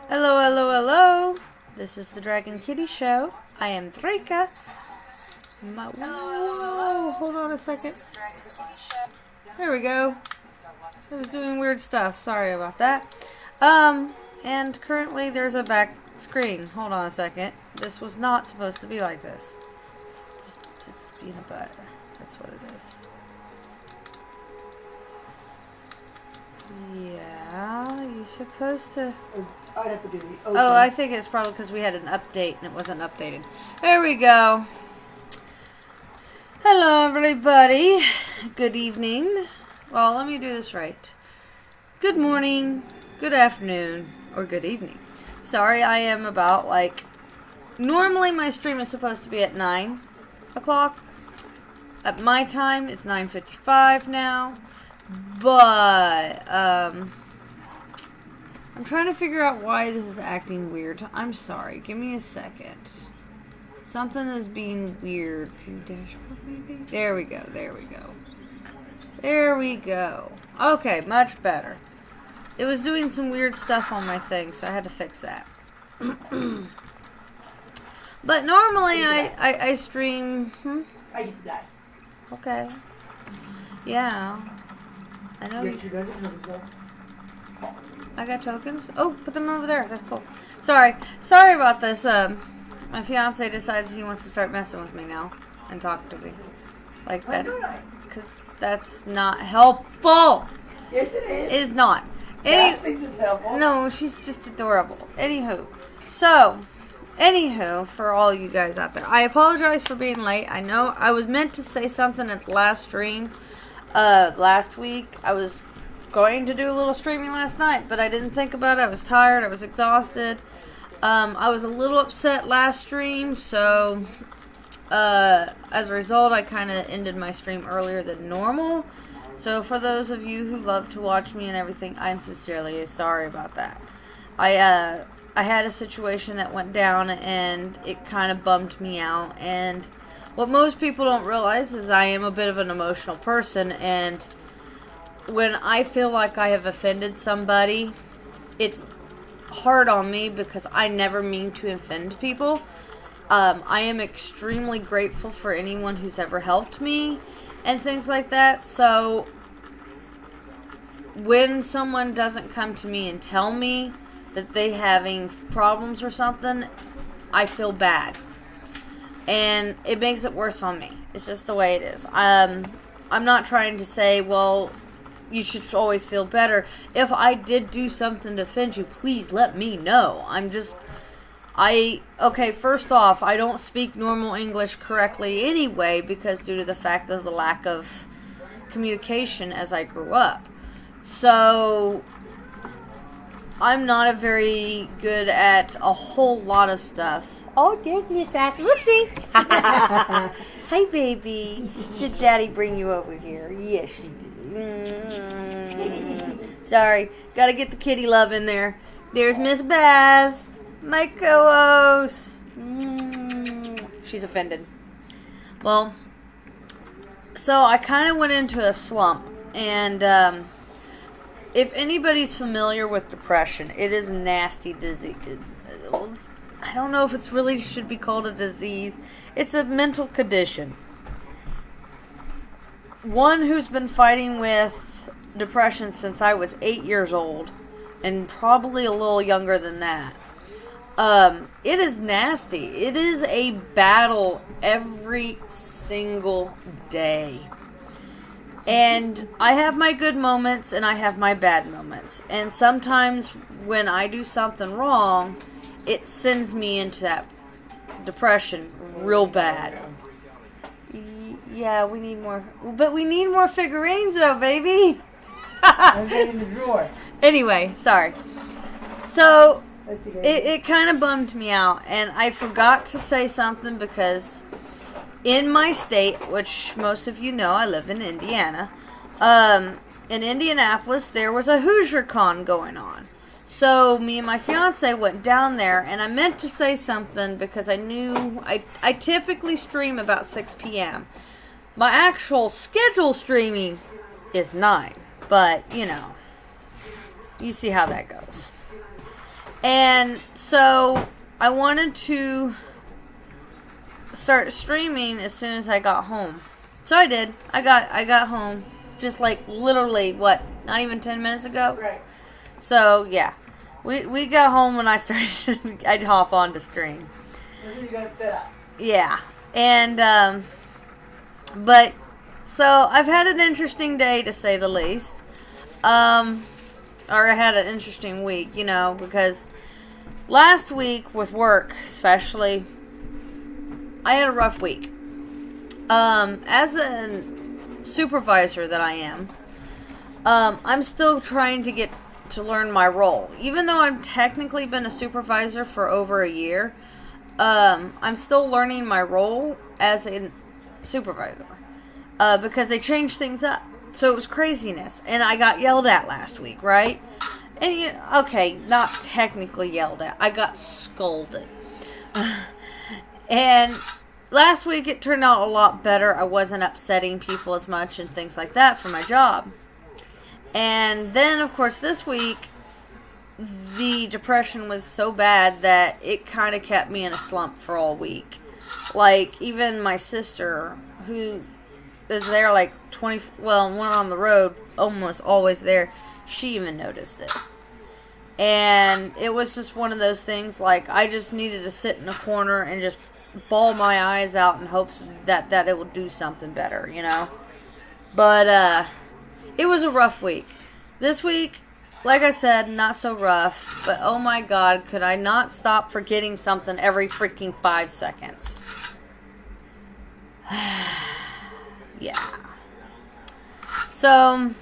Hello, hello, hello. This is the Dragon Kitty Show. I am Draka. Whoa, hold on a second. There we go. I was doing weird stuff. Sorry about that. And currently there's a back screen. Hold on a second. This was not supposed to be like this. It's just being a butt. That's what it is. Yeah, you're supposed to... I'd have to do the open. Oh, I think it's probably because we had an update and it wasn't updated. There we go. Hello, everybody. Good evening. Well, let me do this right. Good morning, good afternoon, or good evening. Sorry, I am about, normally my stream is supposed to be at 9 o'clock. At my time, it's 9:55 now. But, I'm trying to figure out why this is acting weird. I'm sorry. Give me a second. Something is being weird. Dashboard, maybe? There we go. There we go. There we go. Okay, much better. It was doing some weird stuff on my thing, so I had to fix that. But normally I stream... I did that. Okay. Yeah. I know. You got your tokens though? I got tokens? Oh, put them over there. That's cool. Sorry about this. My fiance decides he wants to start messing with me now and talk to me like that. Because that's not helpful. Yes, it is. It is not. Cass thinks it's helpful. No, she's just adorable. Anywho, for all you guys out there, I apologize for being late. I know I was meant to say something at the last stream last week. I was going to do a little streaming last night, but I didn't think about it. I was tired. I was exhausted. I was a little upset last stream, so as a result, I kind of ended my stream earlier than normal. So for those of you who love to watch me and everything, I'm sincerely sorry about that. I had a situation that went down, and it kind of bummed me out. And what most people don't realize is I am a bit of an emotional person, and when I feel like I have offended somebody, it's hard on me because I never mean to offend people. I am extremely grateful for anyone who's ever helped me and things like that. So when someone doesn't come to me and tell me that they having problems or something, I feel bad. And it makes it worse on me. It's just the way it is. I'm not trying to say, well, you should always feel better. If I did do something to offend you, please let me know. Okay, first off, I don't speak normal English correctly anyway, because due to the fact of the lack of communication as I grew up. So, I'm not a very good at a whole lot of stuff. Oh, there's Miss Bass. Whoopsie! Hi, baby. Did Daddy bring you over here? Yes, she did. Sorry, gotta get the kitty love in there. There's Miss Bass, my co-host. She's offended. Well, so I kind of went into a slump, and if anybody's familiar with depression, it is a nasty disease. I don't know if it's really should be called a disease. It's a mental condition. One who's been fighting with depression since I was 8 years old, and probably a little younger than that. It is nasty. It is a battle every single day. And I have my good moments and I have my bad moments. And sometimes when I do something wrong, it sends me into that depression real bad. Yeah, we need more. But we need more figurines though, baby. I'm in the drawer. Anyway, sorry. So, it kind of bummed me out. And I forgot to say something because in my state, which most of you know, I live in Indiana. In Indianapolis, there was a Hoosier Con going on. So, me and my fiance went down there, and I meant to say something because I knew I typically stream about 6 p.m. My actual scheduled streaming is 9, but, you know, you see how that goes. And so I wanted to start streaming as soon as I got home. So I did. I got home just like literally not even 10 minutes ago. Right. So yeah. We got home when I started I'd hop on to stream. That's what you got it set up. Yeah. And but so I've had an interesting day to say the least. Or I had an interesting week, because last week with work especially, I had a rough week. As a supervisor that I am, I'm still trying to get to learn my role. Even though I've technically been a supervisor for over a year, I'm still learning my role as a supervisor. Because they changed things up. So it was craziness. And I got yelled at last week, right? And, okay, not technically yelled at. I got scolded. And last week it turned out a lot better. I wasn't upsetting people as much and things like that for my job. And then, of course, this week, the depression was so bad that it kind of kept me in a slump for all week. Like, even my sister, who is there like when on the road, almost always there, she even noticed it. And it was just one of those things, like, I just needed to sit in a corner and just bawl my eyes out in hopes that it would do something better, But, it was a rough week. This week, like I said, not so rough, but oh my God, could I not stop forgetting something every freaking 5 seconds? Yeah. So,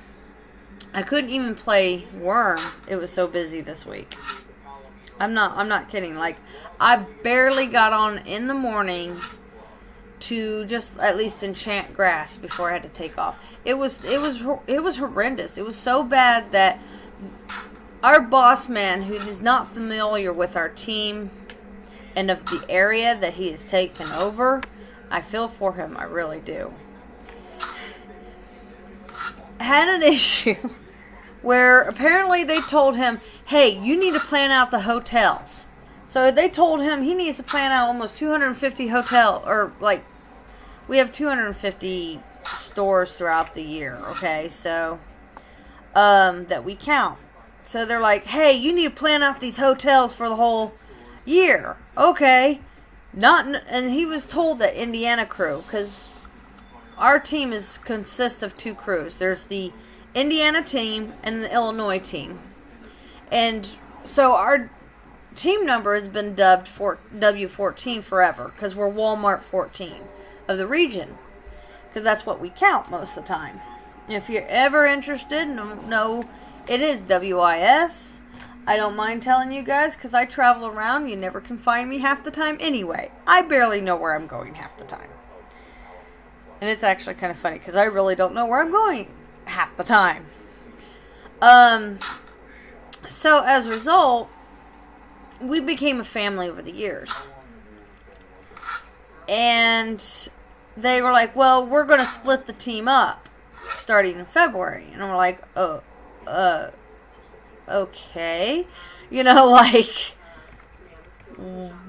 I couldn't even play Worm. It was so busy this week. I'm not kidding. Like, I barely got on in the morning to just at least enchant grass before I had to take off. It was horrendous. It was so bad that our boss man, who is not familiar with our team and of the area that he has taken over, I feel for him. I really do. Had an issue where apparently they told him, hey, you need to plan out the hotels. So they told him he needs to plan out almost 250 we have 250 stores throughout the year, okay? So, that we count. So they're like, hey, you need to plan out these hotels for the whole year. Okay. And he was told that Indiana crew, because our team consists of 2 crews. There's the Indiana team and the Illinois team. And so our team number has been dubbed W14 forever, because we're Walmart 14 of the region. Because that's what we count most of the time. And if you're ever interested, no, it is WIS. I don't mind telling you guys, because I travel around. You never can find me half the time anyway. I barely know where I'm going half the time. And it's actually kind of funny, because I really don't know where I'm going half the time. So as a result, we became a family over the years. And they were like, well, we're going to split the team up starting in February. And we're like, okay.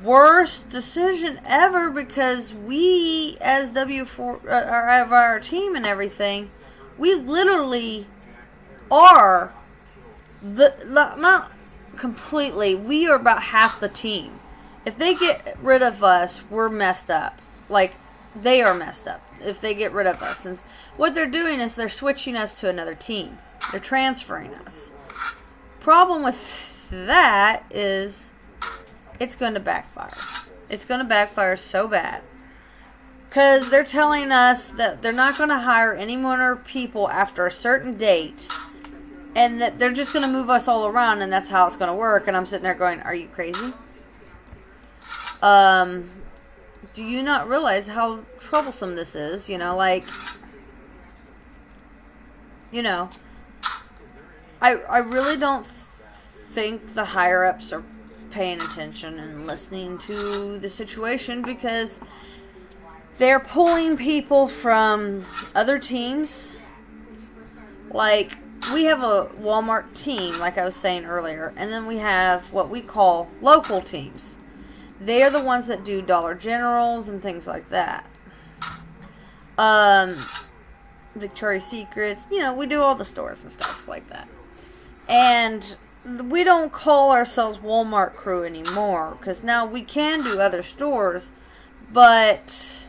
Worst decision ever, because we, as W4, of our team and everything, we literally are not completely, we are about half the team. If they get rid of us, we're messed up. Like, they are messed up if they get rid of us. And what they're doing is they're switching us to another team. They're transferring us. Problem with that is it's going to backfire. It's going to backfire so bad. Because they're telling us that they're not going to hire any more people after a certain date. And that they're just going to move us all around, and that's how it's going to work. And I'm sitting there going, are you crazy? Do you not realize how troublesome this is? I really don't think the higher-ups are paying attention and listening to the situation, because they're pulling people from other teams. Like, we have a Walmart team, like I was saying earlier, and then we have what we call local teams. They are the ones that do Dollar Generals and things like that. Victoria's Secrets, we do all the stores and stuff like that. And we don't call ourselves Walmart Crew anymore, because now we can do other stores, but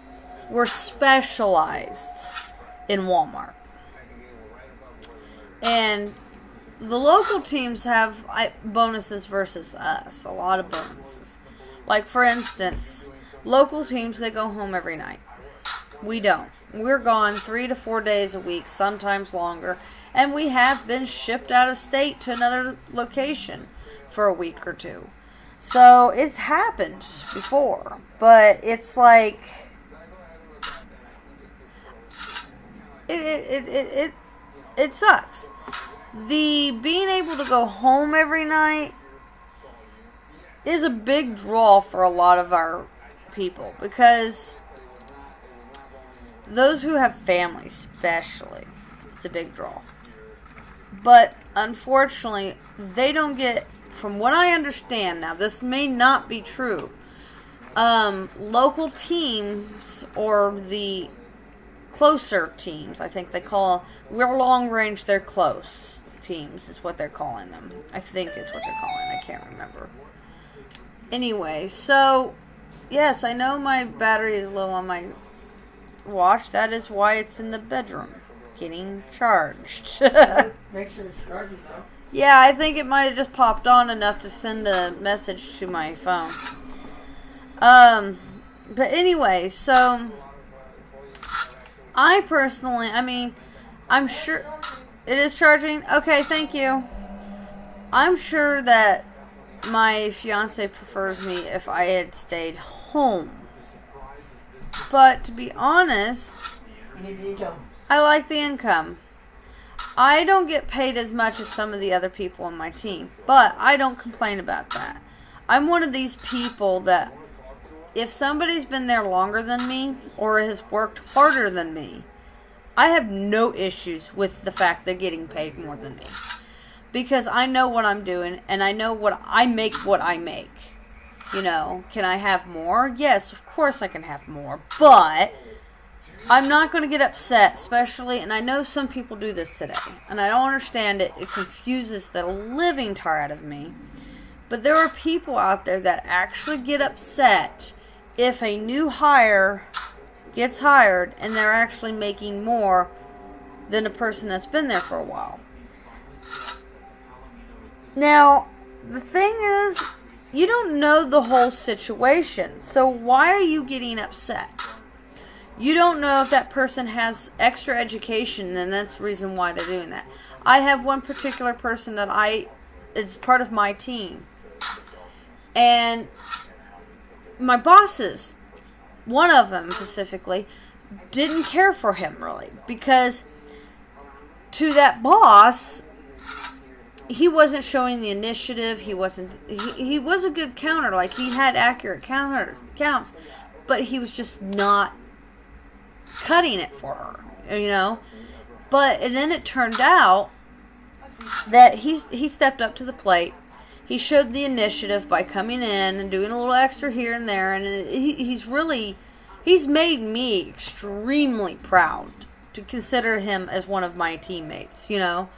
we're specialized in Walmart. And the local teams have bonuses versus us, a lot of bonuses. Like, for instance, local teams, they go home every night. We don't. We're gone 3 to 4 days a week, sometimes longer. And we have been shipped out of state to another location for a week or two. So, it's happened before. But it's like, it sucks. The being able to go home every night is a big draw for a lot of our people, because those who have families, especially, it's a big draw. But unfortunately, they don't get, from what I understand, now this may not be true, local teams, or the closer teams, I think they call, we're long range, they're close teams is what they're calling them. I think is what they're calling, I can't remember. Anyway, so, yes, I know my battery is low on my watch. That is why it's in the bedroom, getting charged. Make sure it's charging though. Yeah, I think it might have just popped on enough to send a message to my phone. But anyway, so, I personally, I'm sure it is charging. Okay, thank you. I'm sure that my fiance prefers me if I had stayed home. But to be honest, You need the income. I like the income. I don't get paid as much as some of the other people on my team, but I don't complain about that. I'm one of these people that if somebody's been there longer than me or has worked harder than me, I have no issues with the fact they're getting paid more than me. Because I know what I'm doing, and I know what I make. Can I have more? Yes, of course I can have more. But I'm not going to get upset, especially, and I know some people do this today, and I don't understand it. It confuses the living tar out of me. But there are people out there that actually get upset if a new hire gets hired and they're actually making more than a person that's been there for a while. Now, the thing is, you don't know the whole situation, so why are you getting upset? You don't know if that person has extra education, and that's the reason why they're doing that. I have one particular person that it's part of my team. And my bosses, one of them specifically, didn't care for him really, because to that boss, he wasn't showing the initiative. He was a good counter. Like, he had accurate counts, but he was just not cutting it for her, and then it turned out that he stepped up to the plate. He showed the initiative by coming in and doing a little extra here and there, and he's made me extremely proud to consider him as one of my teammates, And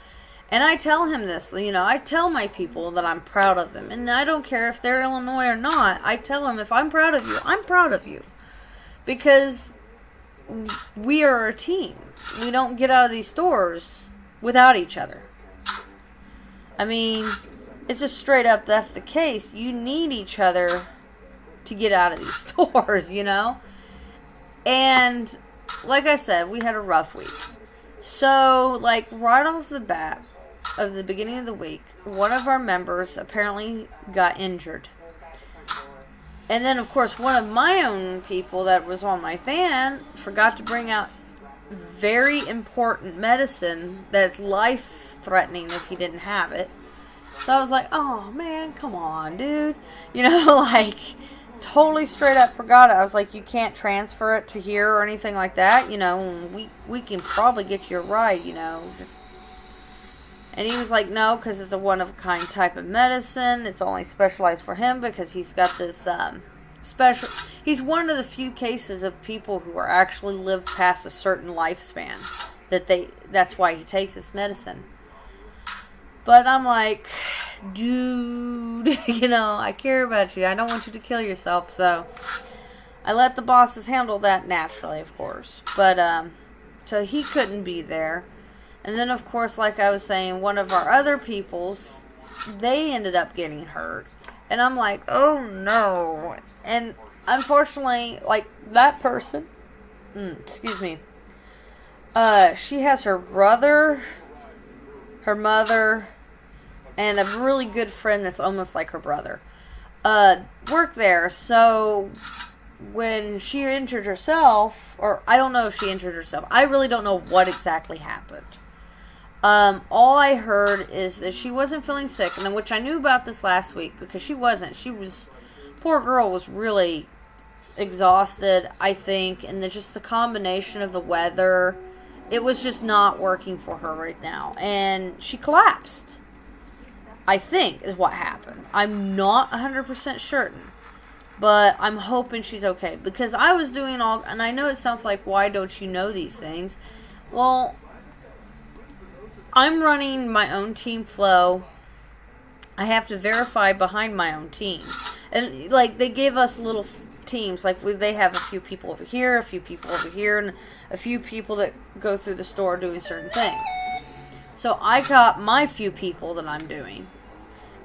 I tell him this, I tell my people that I'm proud of them. And I don't care if they're Illinois or not. I tell them, if I'm proud of you, I'm proud of you. Because we are a team. We don't get out of these stores without each other. It's just straight up, that's the case. You need each other to get out of these stores, And, like I said, we had a rough week. So, right off the bat, of the beginning of the week, one of our members apparently got injured. And then, of course, one of my own people that was on my fan forgot to bring out very important medicine that's life-threatening if he didn't have it. So I was like, oh, man, come on, dude. Totally straight up forgot it. I was like, you can't transfer it to here or anything like that. We can probably get you a ride, just And he was like, no, because it's a one-of-a-kind type of medicine. It's only specialized for him because he's got this special... He's one of the few cases of people who are actually lived past a certain lifespan. That's why he takes this medicine. But I'm like, dude, I care about you. I don't want you to kill yourself, so... I let the bosses handle that naturally, of course. But, so he couldn't be there. And then, of course, like I was saying, one of our other peoples, they ended up getting hurt. And I'm like, oh no. And unfortunately, like, that person, excuse me, she has her brother, her mother, and a really good friend that's almost like her brother, work there. So when she injured herself, or I don't know if she injured herself, I really don't know what exactly happened. All I heard is that she wasn't feeling sick, and which I knew about this last week because she wasn't. Poor girl was really exhausted, I think, and just the combination of the weather, it was just not working for her right now, and she collapsed, I think, is what happened. I'm not 100% certain, but I'm hoping she's okay, because I was doing all, and I know it sounds like, why don't you know these things? Well, I'm running my own team flow. I have to verify behind my own team. And, like, they give us little teams. Like, they have a few people over here, a few people over here, and a few people that go through the store doing certain things. So I got my few people that I'm doing.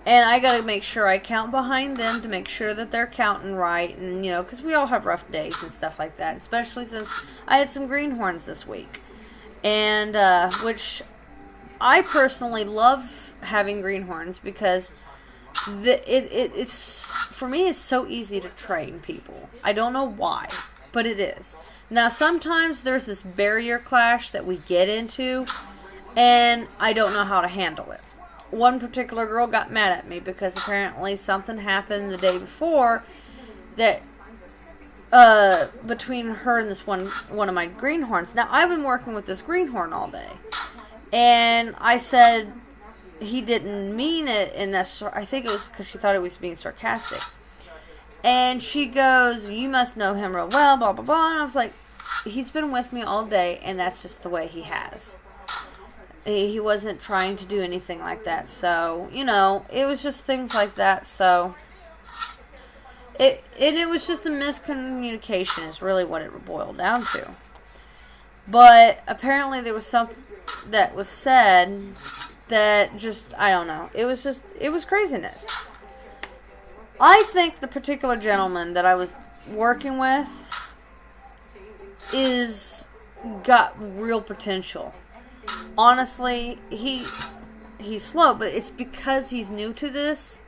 And I got to make sure I count behind them to make sure that they're counting right. And, because we all have rough days and stuff like that. Especially since I had some greenhorns this week. And, which... I personally love having greenhorns because it's for me, it's so easy to train people. I don't know why, but it is. Now, sometimes there's this barrier clash that we get into, and I don't know how to handle it. One particular girl got mad at me because apparently something happened the day before that between her and this one of my greenhorns. Now, I've been working with this greenhorn all day. And I said he didn't mean it, and I think it was because she thought it was being sarcastic. And she goes, you must know him real well, blah, blah, blah. And I was like, he's been with me all day, and that's just the way he has. He wasn't trying to do anything like that. So, it was just things like that. So, it was just a miscommunication is really what it boiled down to. But apparently there was something that was said that just, I don't know. It was craziness. I think the particular gentleman that I was working with got real potential. Honestly, he's slow, but it's because he's new to this.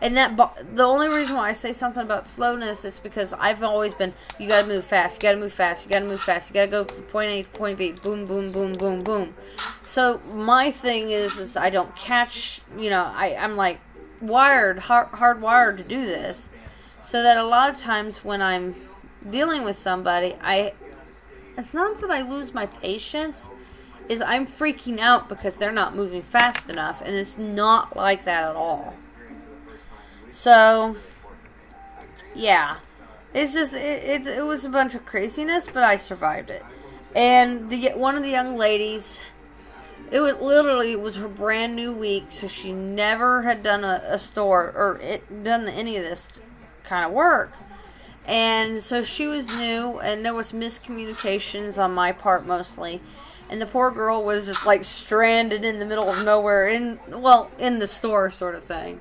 And the only reason why I say something about slowness is because I've always been, you gotta move fast, you gotta move fast, you gotta move fast, you gotta go from point A to point B, boom, boom, boom, boom, boom. So my thing is I don't catch, I'm like hardwired to do this. So that a lot of times when I'm dealing with somebody, it's not that I lose my patience, is I'm freaking out because they're not moving fast enough, and it's not like that at all. So, yeah, it's just, it was a bunch of craziness, but I survived it. And one of the young ladies, it was her brand new week, so she never had done a store, or done any of this kind of work. And so she was new, and there was miscommunications on my part mostly. And the poor girl was just like stranded in the middle of nowhere, in the store sort of thing.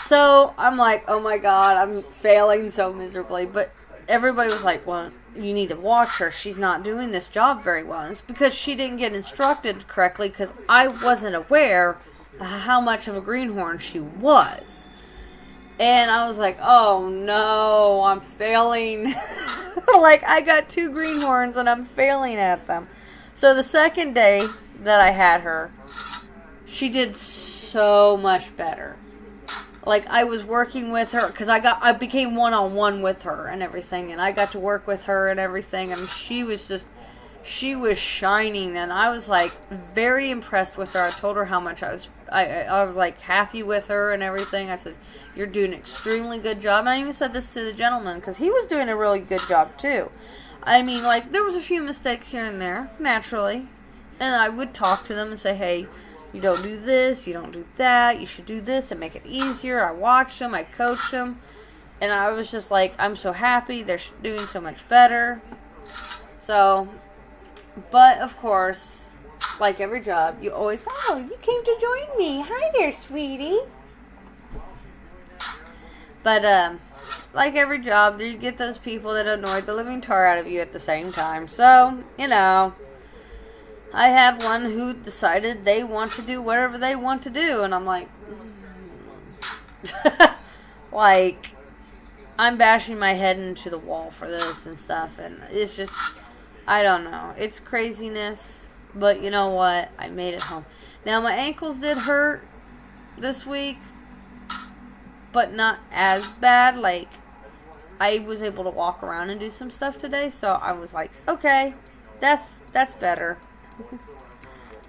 So, I'm like, oh my god, I'm failing so miserably. But everybody was like, well, you need to watch her. She's not doing this job very well. And it's because she didn't get instructed correctly, because I wasn't aware of how much of a greenhorn she was. And I was like, oh no, I'm failing. Like, I got 2 greenhorns and I'm failing at them. So the second day that I had her, she did so much better. Like, I was working with her, because I became one-on-one with her and everything, and I got to work with her and everything, and she she was shining, and I was like very impressed with her. I told her how much I was like happy with her and everything. I said, "You're doing an extremely good job." And I even said this to the gentleman because he was doing a really good job too. I mean, like, there was a few mistakes here and there, naturally. And I would talk to them and say, hey, you don't do this, you don't do that, you should do this and make it easier. I watched them, I coached them. And I was just like, I'm so happy, they're doing so much better. So, but of course, like every job, you always, oh, you came to join me. Hi there, sweetie. But, like every job, you get those people that annoy the living tar out of you at the same time. So, you know, I had one who decided they want to do whatever they want to do. And I'm like, like, I'm bashing my head into the wall for this and stuff. And it's just, I don't know. It's craziness. But you know what? I made it home. Now, my ankles did hurt this week, but not as bad. Like, I was able to walk around and do some stuff today, so I was like, okay, that's better.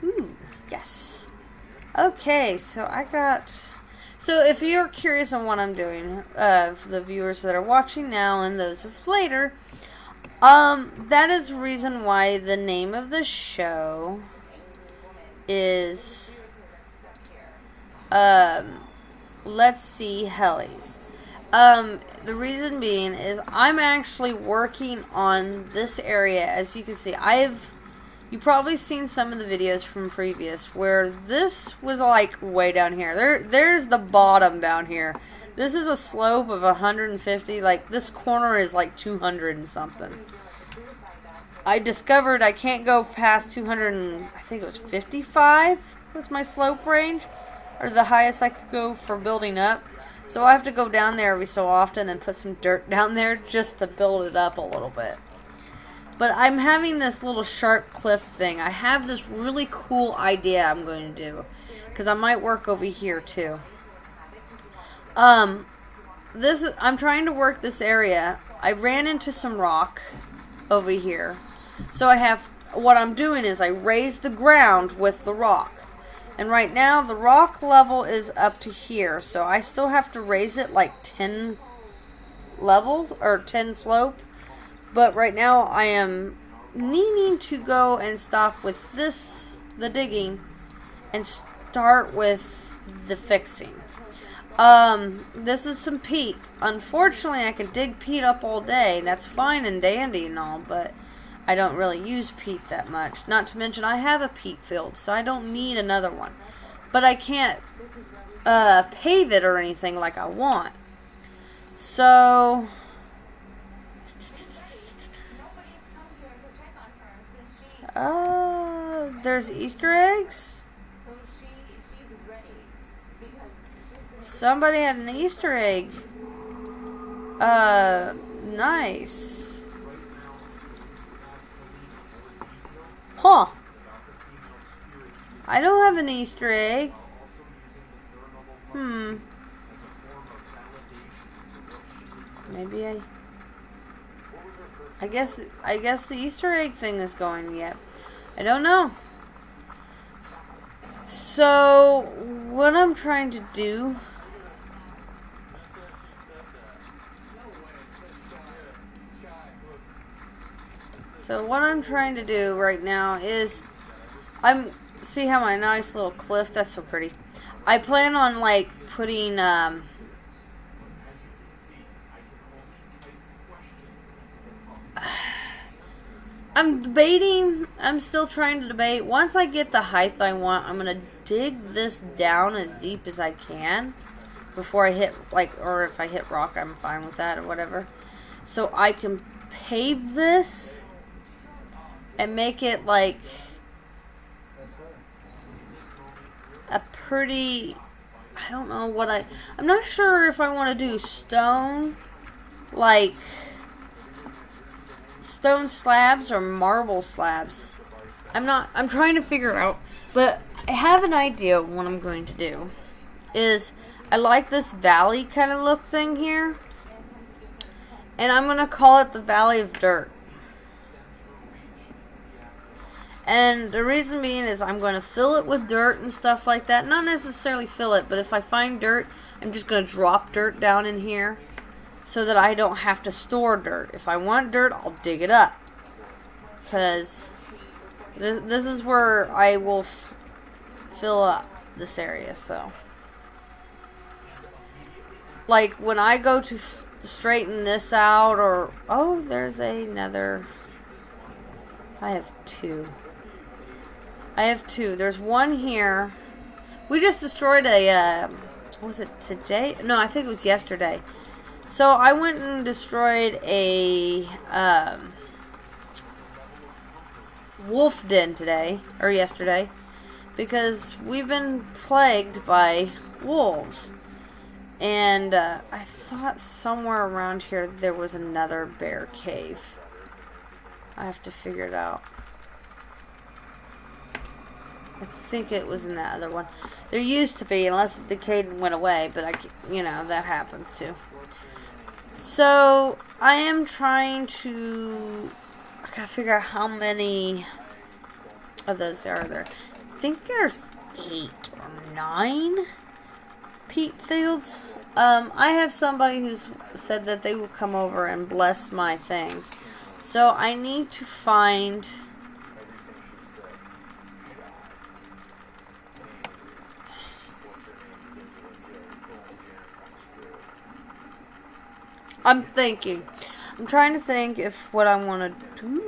Ooh, yes. Okay, so if you're curious on what I'm doing, for the viewers that are watching now and those of later, that is the reason why the name of the show is, let's see, hellies. The reason being is I'm actually working on this area. As you can see, you've probably seen some of the videos from previous where this was like way down here. There's the bottom down here. This is a slope of 150. Like, this corner is like 200 and something. I discovered I can't go past 200 and I think it was 55 was my slope range, or the highest I could go for building up. So I have to go down there every so often and put some dirt down there just to build it up a little bit. But I'm having this little sharp cliff thing. I have this really cool idea I'm going to do, because I might work over here too. I'm trying to work this area. I ran into some rock over here. So what I'm doing is I raise the ground with the rock. And right now, the rock level is up to here. So I still have to raise it like 10 levels, or 10 slope. But right now, I am needing to go and stop with the digging, and start with the fixing. This is some peat. Unfortunately, I can dig peat up all day. That's fine and dandy and all, but I don't really use peat that much. Not to mention, I have a peat field, so I don't need another one. But I can't pave it or anything like I want. So, there's Easter eggs. Somebody had an Easter egg. Nice. Huh. I don't have an Easter egg. Maybe I guess the Easter egg thing is going yet. I don't know. So, what I'm trying to do right now is, see how my nice little cliff, that's so pretty. I plan on like putting, I'm still trying to debate. Once I get the height I want, I'm going to dig this down as deep as I can before I hit, or if I hit rock, I'm fine with that or whatever. So I can pave this and make it like a pretty, I don't know what I'm not sure if I want to do stone slabs or marble slabs. I'm trying to figure it out, but I have an idea of what I'm going to do. Is I like this valley kind of look thing here, and I'm going to call it the Valley of Dirt. And the reason being is I'm going to fill it with dirt and stuff like that. Not necessarily fill it, but if I find dirt, I'm just going to drop dirt down in here so that I don't have to store dirt. If I want dirt, I'll dig it up. Because this is where I will fill up this area, so. Like, when I go to straighten this out, or... Oh, there's another... I have two. There's one here. We just destroyed a, what was it, today? No, I think it was yesterday. So I went and destroyed a, wolf den today, or yesterday, because we've been plagued by wolves. And, I thought somewhere around here there was another bear cave. I have to figure it out. I think it was in that other one. There used to be, unless it decayed and went away, but that happens too. So, I am trying to... I gotta figure out how many of those are there. I think there's 8 or 9 peat fields. I have somebody who's said that they will come over and bless my things. So, I need to find... I'm trying to think if what I want to do.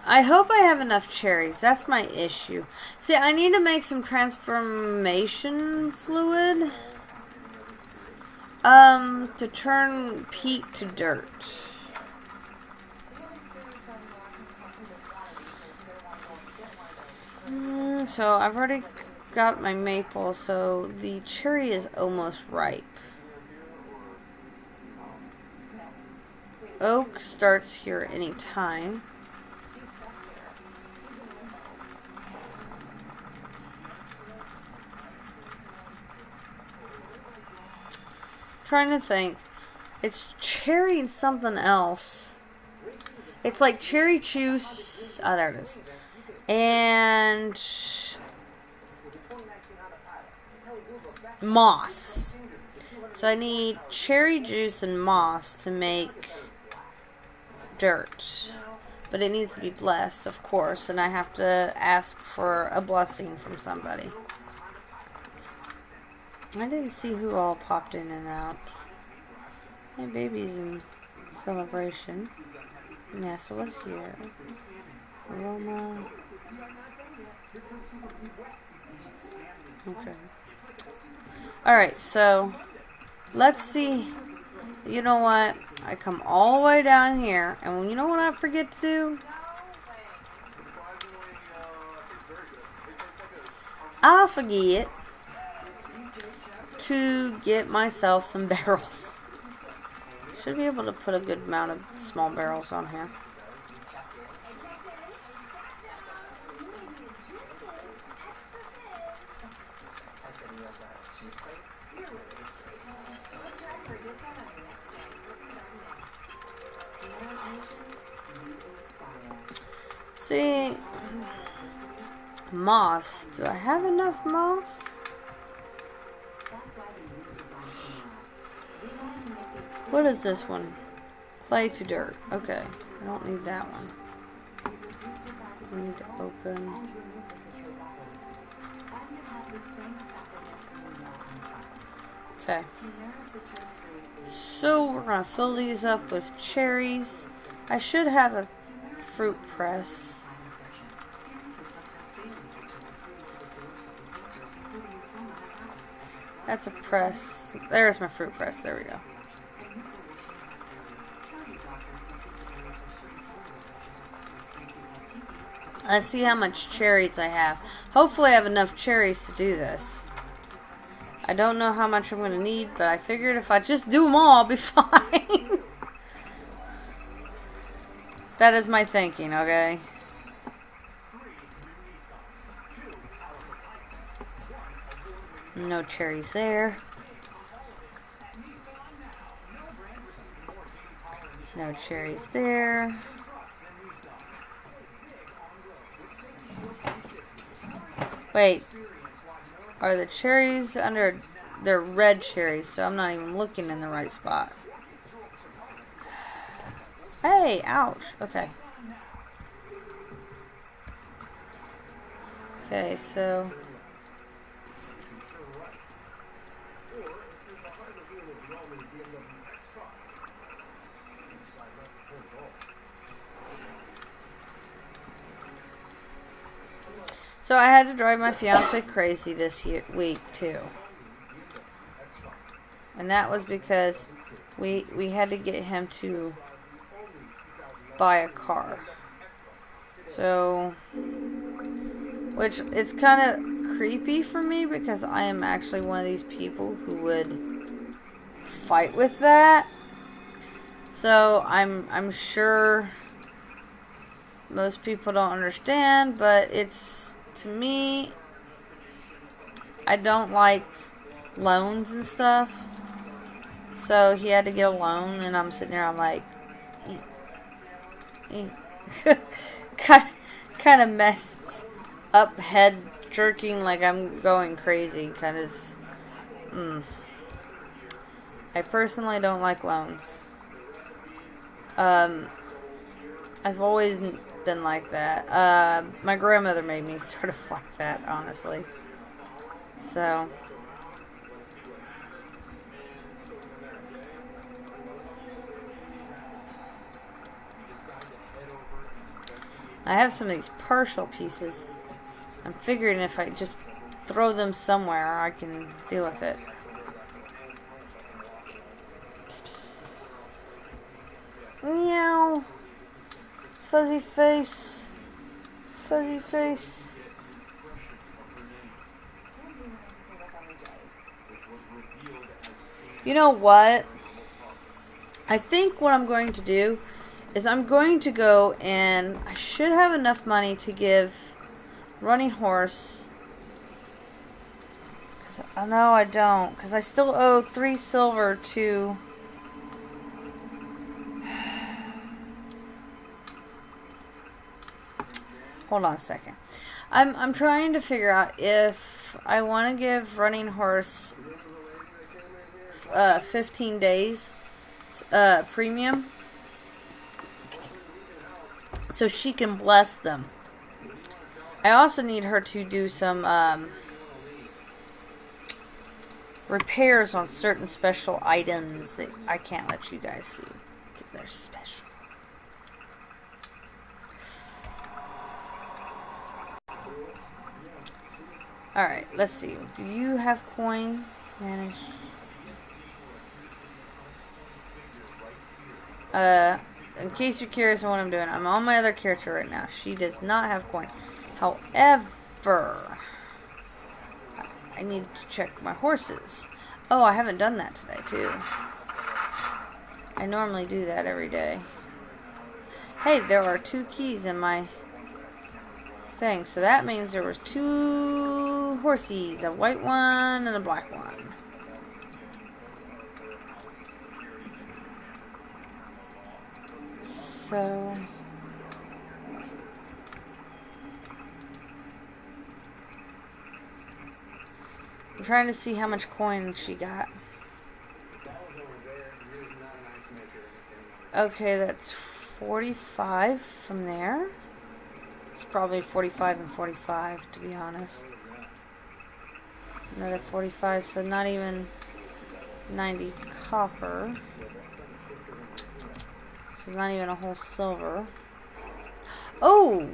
I hope I have enough cherries. That's my issue. See, I need to make some transformation fluid. To turn peat to dirt. So I've already got my maple, so the cherry is almost ripe. Oak starts here anytime. Trying to think. It's cherry and something else. It's like cherry juice. Oh, there it is. And moss. So I need cherry juice and moss to make dirt. But it needs to be blessed, of course, and I have to ask for a blessing from somebody. I didn't see who all popped in and out. My baby's in celebration. Nessa was here. Roma. Okay. Alright, so let's see. You know what? I come all the way down here, and you know what I forget to do? I forget to get myself some barrels. Should be able to put a good amount of small barrels on here. See, moss. Do I have enough moss? What is this one? Clay to dirt. Okay, I don't need that one. I need to open. Okay. So we're gonna fill these up with cherries. I should have a fruit press. That's a press. There's my fruit press. There we go. Let's see how much cherries I have. Hopefully I have enough cherries to do this. I don't know how much I'm going to need, but I figured if I just do them all, I'll be fine. That is my thinking, okay? No cherries there. No cherries there. Wait. Are the cherries under... They're red cherries, so I'm not even looking in the right spot. Hey, ouch. Okay. Okay, so... So I had to drive my fiance crazy this week too. And that was because we had to get him to buy a car. So, which it's kind of creepy for me because I am actually one of these people who would fight with that. So I'm sure most people don't understand, but it's, to me, I don't like loans and stuff. So he had to get a loan, and I'm sitting there, I'm like, kind of messed up, head jerking like I'm going crazy. Kind of. I personally don't like loans. I've always been like that. My grandmother made me sort of like that, honestly. So. I have some of these partial pieces. I'm figuring if I just throw them somewhere, I can deal with it. Meow. Fuzzy face. Fuzzy face. You know what? I think what I'm going to do is I'm going to go, and I should have enough money to give Running Horse, because I know I don't, because I still owe 3 silver to hold on a second. I'm trying to figure out if I want to give Running Horse 15 days premium, so she can bless them. I also need her to do some repairs on certain special items that I can't let you guys see because they're special. Alright, let's see. Do you have coin? Manage. In case you're curious on what I'm doing, I'm on my other character right now. She does not have coin. However, I need to check my horses. Oh, I haven't done that today, too. I normally do that every day. Hey, there are 2 keys in my thing. So that means there was 2 horsies. A white one and a black one. So... I'm trying to see how much coin she got. Okay, that's 45 from there. It's probably 45 and 45, to be honest. Another 45, so not even 90 copper. So not even a whole silver. Oh!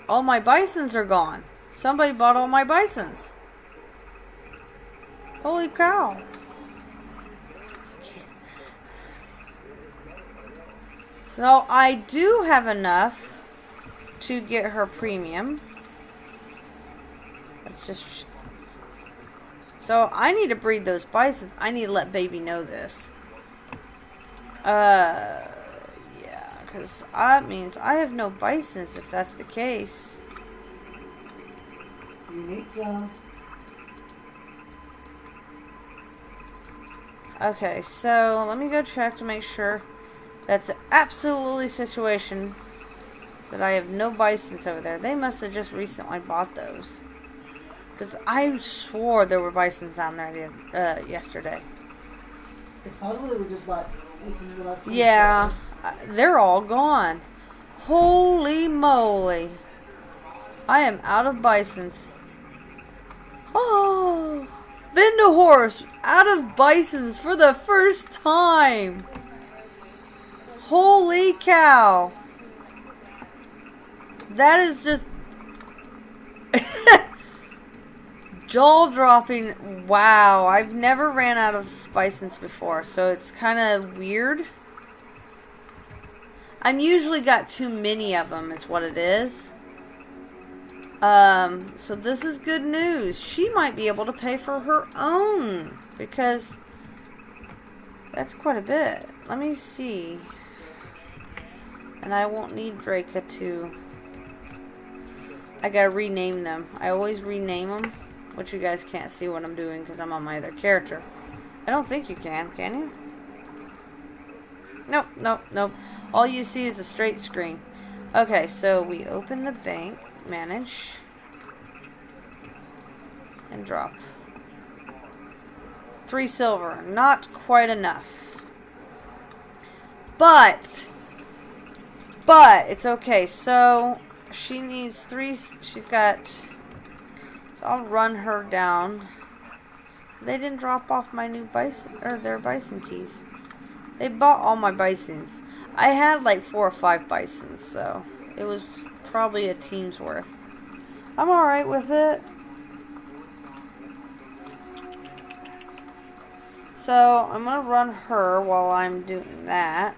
All my bisons are gone. Somebody bought all my bisons. Holy cow. So I do have enough to get her premium. Let's just... So I need to breed those bisons. I need to let baby know this. Yeah, because that means I have no bisons if that's the case. You need some. Okay, so let me go check to make sure that's absolutely situation that I have no bisons over there. They must have just recently bought those. Because I swore there were bisons down there yesterday. It's possible they were just bought within the last 24 Yeah, hours. they're all gone. Holy moly. I am out of bisons. Oh, Vindahorse out of bisons for the first time. Holy cow. That is just jaw dropping. Wow, I've never ran out of bisons before, so it's kind of weird. I'm usually got too many of them is what it is. So this is good news. She might be able to pay for her own because that's quite a bit. Let me see. And I won't need Draca to... I gotta rename them. I always rename them, which you guys can't see what I'm doing because I'm on my other character. I don't think you can you? Nope, nope, nope. All you see is a straight screen. Okay, so we open the bank, manage, and drop. 3 silver, not quite enough. But it's okay. So she needs 3. She's got. So I'll run her down. They didn't drop off my new bison or their bison keys. They bought all my bisons. I had like 4 or 5 bisons, so it was probably a team's worth. I'm alright with it. So I'm gonna run her while I'm doing that.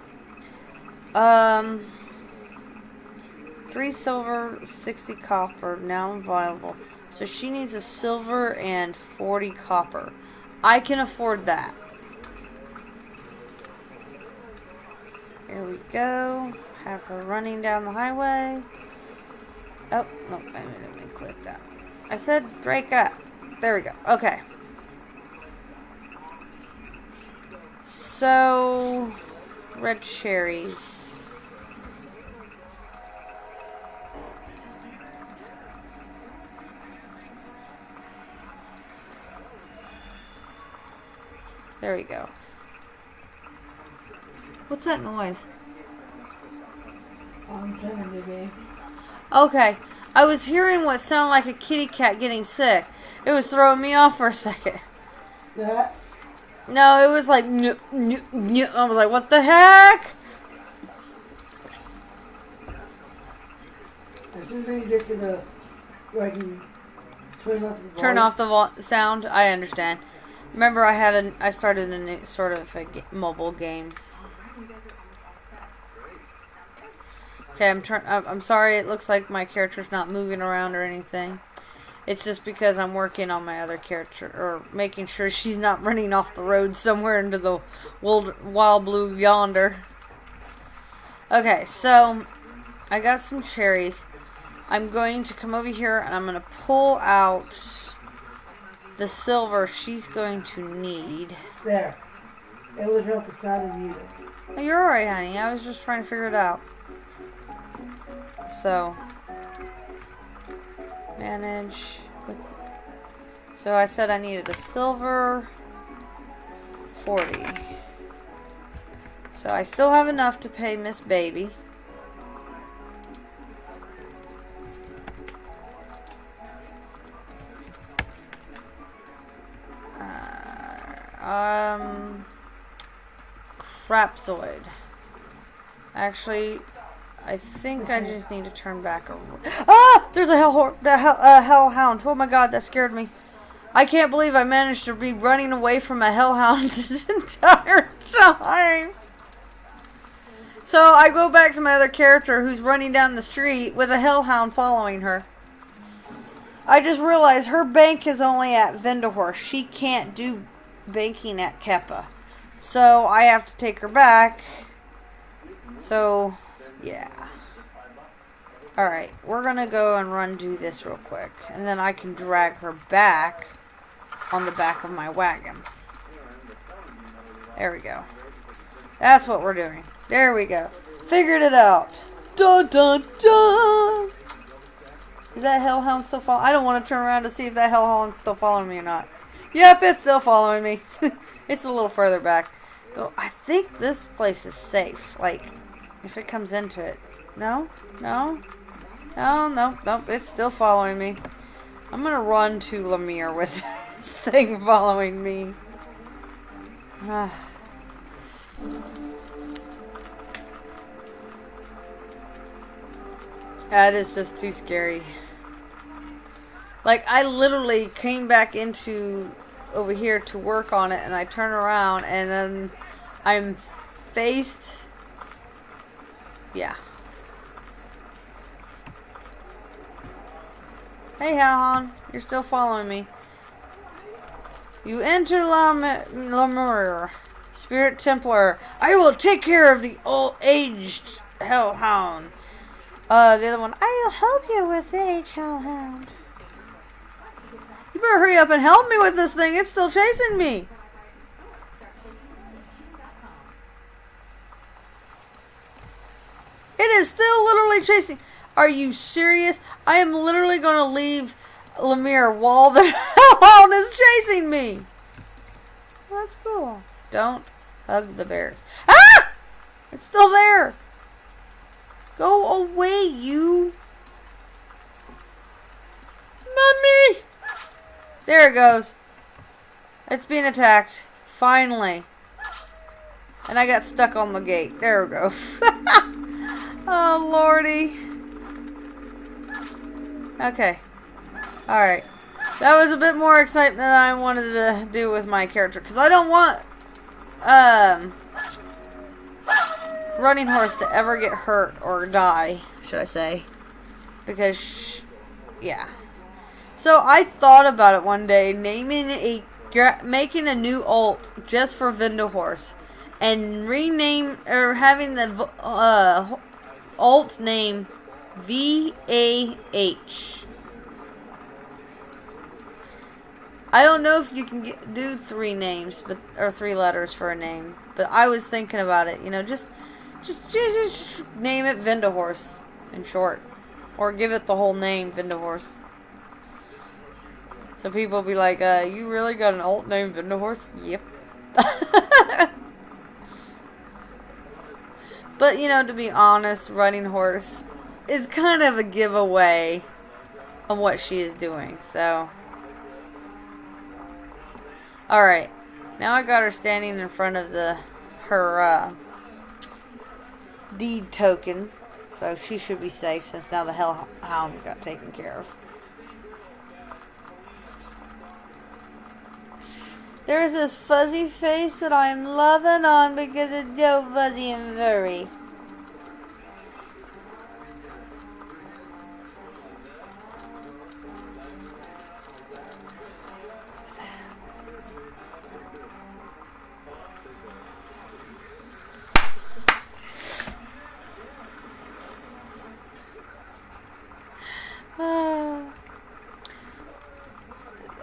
3 silver, 60 copper, now available. So she needs a silver and 40 copper. I can afford that. Here we go. Have her running down the highway. Oh, no, I didn't click that. I said break up. There we go. Okay. So, red cherries. There we go. What's that noise? I'm turning the game. Okay. I was hearing what sounded like a kitty cat getting sick. It was throwing me off for a second. That? No, it was like... I was like, what the heck? As soon as you get to the... So I can Turn off the sound. I understand. Remember, I started a new sort of a mobile game. Okay, I'm sorry. It looks like my character's not moving around or anything. It's just because I'm working on my other character, or making sure she's not running off the road somewhere into the wild blue yonder. Okay, so I got some cherries. I'm going to come over here and I'm going to pull out the silver she's going to need. There. It was right the sound of music. Oh, you're alright, honey. I was just trying to figure it out. So, manage. So I said I needed a silver 40. So I still have enough to pay Miss Baby. Crapzoid. Actually, I think I just need to turn back over. Ah! There's a hellhound. Oh my god, that scared me. I can't believe I managed to be running away from a hellhound this entire time. So I go back to my other character who's running down the street with a hellhound following her. I just realized her bank is only at Vindahorse. She can't do banking at Keppa. So I have to take her back. So, yeah. Alright, we're going to go and do this real quick. And then I can drag her back on the back of my wagon. There we go. That's what we're doing. There we go. Figured it out. Dun dun dun! Is that hellhound still following? I don't want to turn around to see if that hellhound's still following me or not. Yep, it's still following me. It's a little further back. But I think this place is safe. Like, if it comes into it. No? No? No, no, nope. It's still following me. I'm gonna run to Lemire with this thing following me. That is just too scary. Like, I literally came back into over here to work on it, and I turn around, and then I'm faced. Yeah. Hey, Hellhound, you're still following me. You enter Lemire, Spirit Templar. I will take care of the old-aged Hellhound. The other one, I'll help you with the aged Hellhound. You better hurry up and help me with this thing. It's still chasing me. It is still literally chasing. Are you serious? I am literally going to leave Lemire while the hellhound is chasing me. Well, that's cool. Don't hug the bears. Ah! It's still there. Go away, you. Mommy. There it goes. It's being attacked. Finally. And I got stuck on the gate. There we go. Oh, lordy. Okay. Alright. That was a bit more excitement than I wanted to do with my character. Because I don't want Running Horse to ever get hurt or die, should I say. Because, yeah. So I thought about it one day, making a new ult just for Vindahorse, and having the ult name VAH. I don't know if you can do 3 names, or 3 letters for a name, but I was thinking about it. You know, just name it Vindahorse in short, or give it the whole name Vindahorse. So people be like, you really got an ult named Vindahorse? Yep. But, you know, to be honest, Running Horse is kind of a giveaway on what she is doing, so. Alright. Now I got her standing in front of her deed token. So she should be safe since now the hellhound got taken care of. There's this fuzzy face that I'm loving on because it's so fuzzy and furry.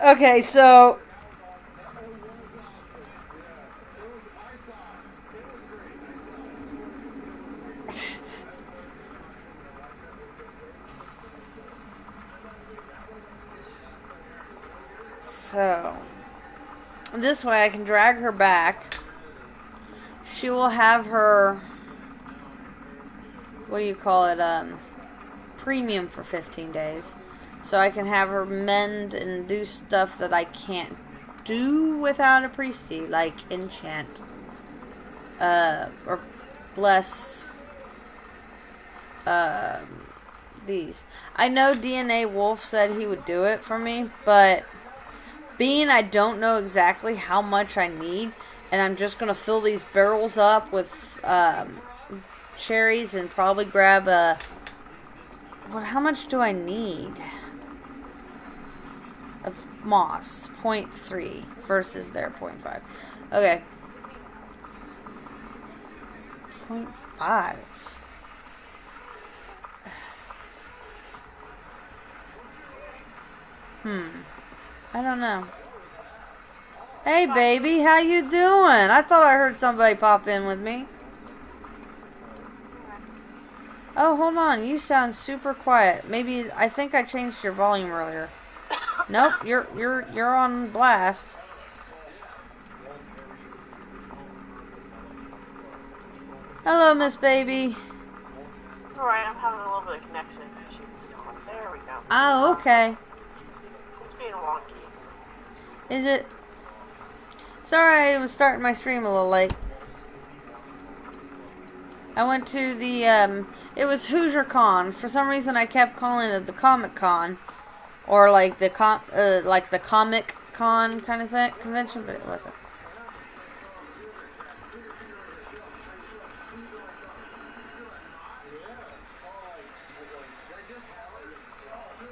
Okay, so this way I can drag her back. She will have her, what do you call it, premium for 15 days. So I can have her mend and do stuff that I can't do without a priesty, like enchant, or bless, these. I know DNA Wolf said he would do it for me, but being I don't know exactly how much I need, and I'm just going to fill these barrels up with cherries and probably grab a... how much do I need? Of moss. 0.3 versus their 0.5. Okay. 0.5. I don't know. Hey, baby, how you doing? I thought I heard somebody pop in with me. Oh, hold on. You sound super quiet. Maybe I think I changed your volume earlier. Nope, you're on blast. Hello, Miss Baby. Alright, I'm having a little bit of connection issues. There we go. Oh, okay. It's being wonky. Is it? Sorry, I was starting my stream a little late. I went to the, it was Hoosier Con. For some reason, I kept calling it the Comic Con. Or like the Comic Con kind of thing, convention, but it wasn't.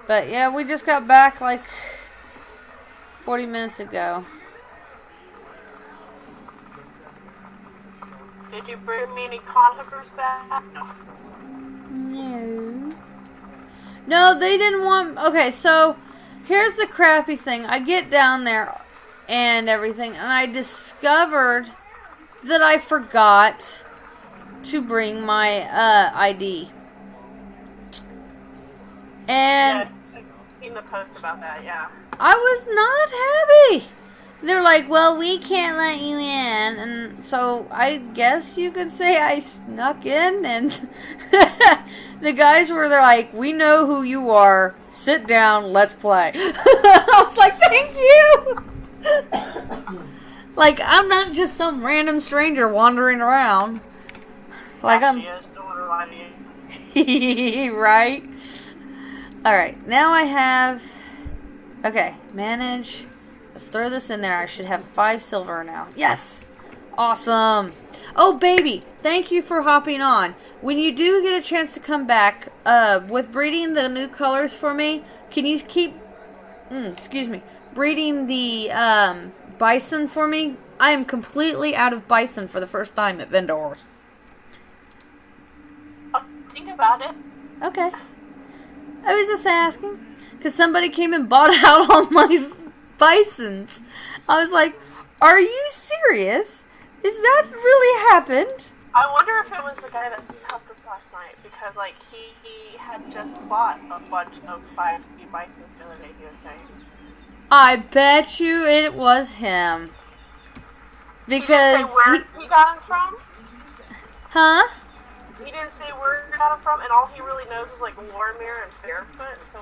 But yeah, we just got back like 40 minutes ago. Did you bring me any con hookers back? No. No, they didn't want... Okay, so here's the crappy thing. I get down there and everything, and I discovered that I forgot to bring my ID. And yeah, I've seen the post about that, yeah. I was not happy. They're like, well, we can't let you in. And so I guess you could say I snuck in. And the guys they're like, we know who you are. Sit down. Let's play. I was like, thank you. Like, I'm not just some random stranger wandering around. Like, Yes, don't want to lie to you. Right? Alright, now I have... Okay, manage... Let's throw this in there. I should have 5 silver now. Yes! Awesome! Oh, baby! Thank you for hopping on. When you do get a chance to come back, with breeding the new colors for me, can you keep... excuse me. Breeding the, bison for me? I am completely out of bison for the first time at Vendor Horse. I'll think about it. Okay. I was just asking. Because somebody came and bought out all my... bisons. I was like, are you serious? Is that really happened? I wonder if it was the guy that helped us last night, because like he had just bought a bunch of 5-speed bisons the other day, he was saying. I bet you it was him. Because he didn't say where he got them from? Huh? He didn't say where he got them from, and all he really knows is like Lorimer and Fairfoot, so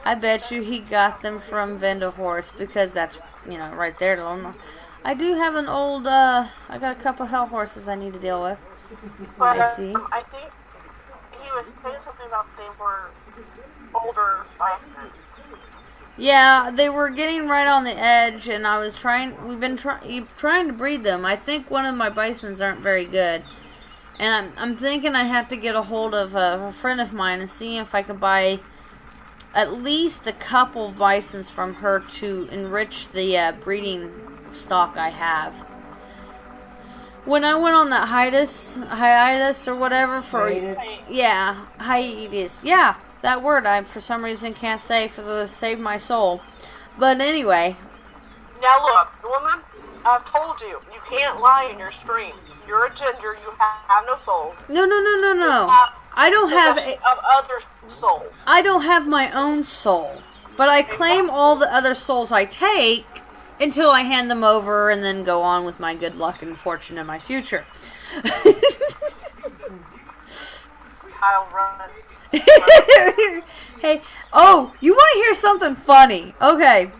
I bet you he got them from Vendor Horse, because that's, you know, right there. I do have an old, I got a couple hell horses I need to deal with. But I see. I think he was saying something about they were older bisons. Yeah, they were getting right on the edge, and I was we've been trying to breed them. I think one of my bisons aren't very good. And I'm thinking I have to get a hold of a friend of mine and see if I can buy at least a couple bisons from her to enrich the breeding stock I have. When I went on that hiatus or whatever for hiatus, yeah, that word I for some reason can't say for the save my soul. But anyway. Now look, woman, I've told you, you can't lie in your stream. You're a ginger. You have no soul. No. I don't have of other souls. I don't have my own soul, but I claim all the other souls I take until I hand them over and then go on with my good luck and fortune in my future. I'll run. Hey, oh, you want to hear something funny? Okay.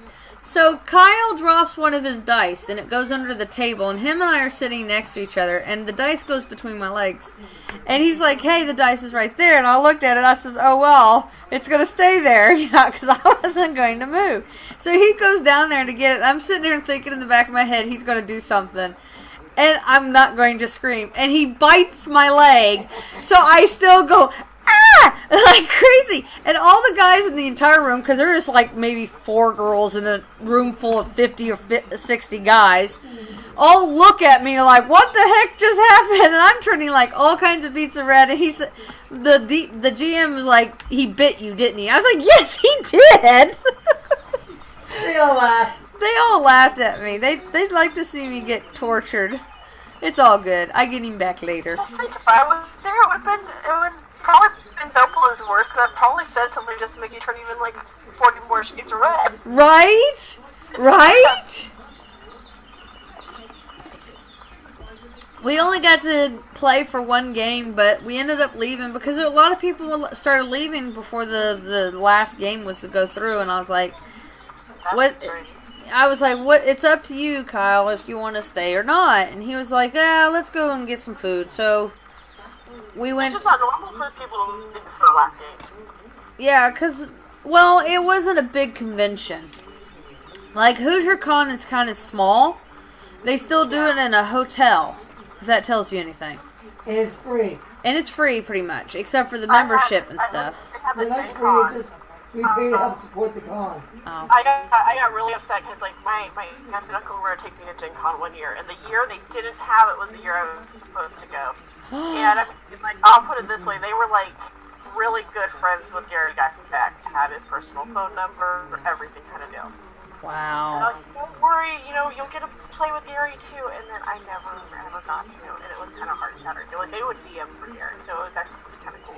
So Kyle drops one of his dice, and it goes under the table, and him and I are sitting next to each other, and the dice goes between my legs. And he's like, hey, the dice is right there. And I looked at it, and I says, oh, well, it's going to stay there, you know, because I wasn't going to move. So he goes down there to get it. I'm sitting there thinking in the back of my head, he's going to do something. And I'm not going to scream. And he bites my leg, so I still go, ah, like crazy. And all the guys in the entire room, because there's like maybe 4 girls in a room full of 50 or 60 guys, all look at me like, what the heck just happened? And I'm turning like all kinds of beats of red. And he said, the GM was like, he bit you, didn't he? I was like, yes, he did. Still laugh. They all laughed at me. They'd like to see me get tortured. It's all good. I get him back later. I think if I was there, it was probably been double as worse, because I probably said something just to make you turn even, like, 40 more shades of red. Right? Right? We only got to play for one game, but we ended up leaving because a lot of people started leaving before the last game was to go through, and I was like, "What?" I was like, "What? It's up to you, Kyle, if you want to stay or not." And he was like, "Yeah, let's go and get some food." So we went. It's just not normal for people to leave for the last games. Yeah, because, well, it wasn't a big convention. Like, Hoosier Con is kind of small. They still do it in a hotel, if that tells you anything. And it's free. And it's free, pretty much, except for the membership and stuff. No, that's free. It's just we pay to help support the con. Oh. I got really upset because, like, my aunt and uncle were taking me to Gen Con one year, and the year they didn't have it was the year I was supposed to go. And, I mean, like, I'll put it this way, they were, like, really good friends with Gary Gackback, had his personal phone number, everything kind of deal. Wow. Don't worry, you'll get to play with Gary too, and then I never ever got to, and it was kind of heart-shattering. Like, they would DM for Gary, so it was actually kind of cool.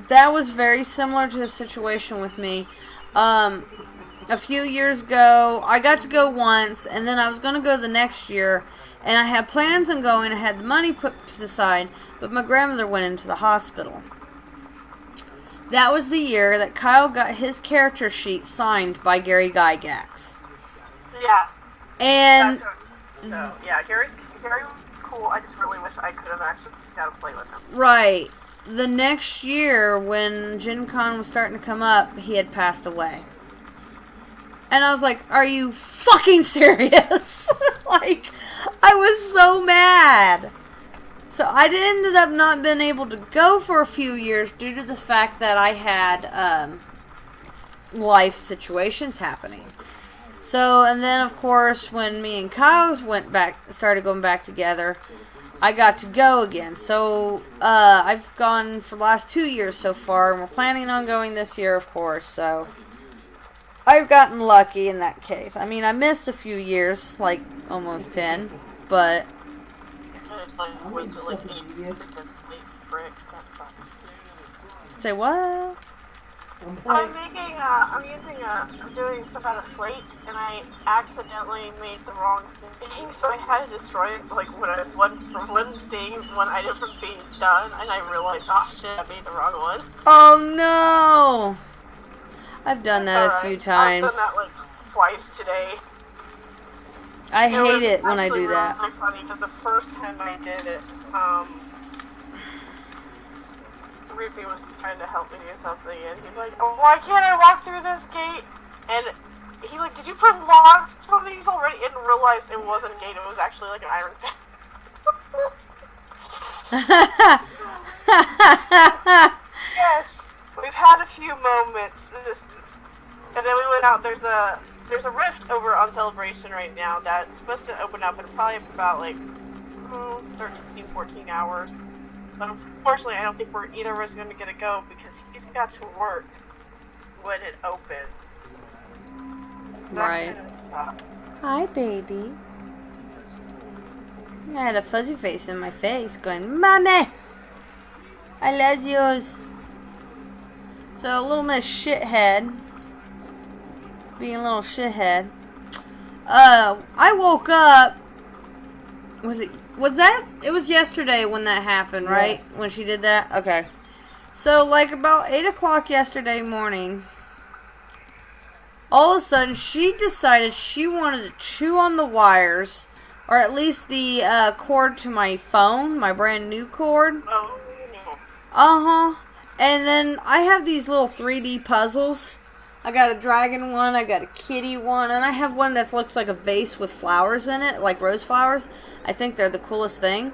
That was very similar to the situation with me. A few years ago, I got to go once, and then I was going to go the next year, and I had plans on going, I had the money put to the side, but my grandmother went into the hospital. That was the year that Kyle got his character sheet signed by Gary Gygax. Yeah. And so, yeah, Gary was cool. I just really wish I could have actually got to play with him. right, the next year when Gen Con was starting to come up, he had passed away. And I was like, are you fucking serious? Like, I was so mad. So I ended up not being able to go for a few years due to the fact that I had life situations happening. So, and then of course when me and Kyle started going back together, I got to go again. So I've gone for the last 2 years so far, and we're planning on going this year, of course. So I've gotten lucky in that case. I mean, I missed a few years, like almost 10, but. Say what? I'm doing stuff out of slate, and I accidentally made the wrong thing, so I had to destroy it, like, one item from being done, and I realized, oh shit, I made the wrong one. Oh no! I've done that a few times. I've done that, like, twice today. I hate it when I do that. It was really funny, because the first time I did it, Ruby was trying to help me do something, and he's like, oh, why can't I walk through this gate? And he's like, did you put locks on these already? And realized it wasn't a gate, it was actually like an iron fence. Yes, we've had a few moments. And then we went out, there's a rift over on Celebration right now that's supposed to open up in probably about like 13, 14 hours. But unfortunately, I don't think either of us are going to get to go because he's got to work when it opens. Right. Hi, baby. I had a fuzzy face in my face going, Mommy! I love yours. So, a little Miss Shithead. Being a little shithead. I woke up. It was yesterday when that happened, right? Yes. When she did that? Okay. So, like, about 8 o'clock yesterday morning, all of a sudden, she decided she wanted to chew on the wires, or at least the cord to my phone, my brand new cord. Oh, no. Uh-huh. And then I have these little 3D puzzles. I got a dragon one, I got a kitty one, and I have one that looks like a vase with flowers in it, like rose flowers. I think they're the coolest thing.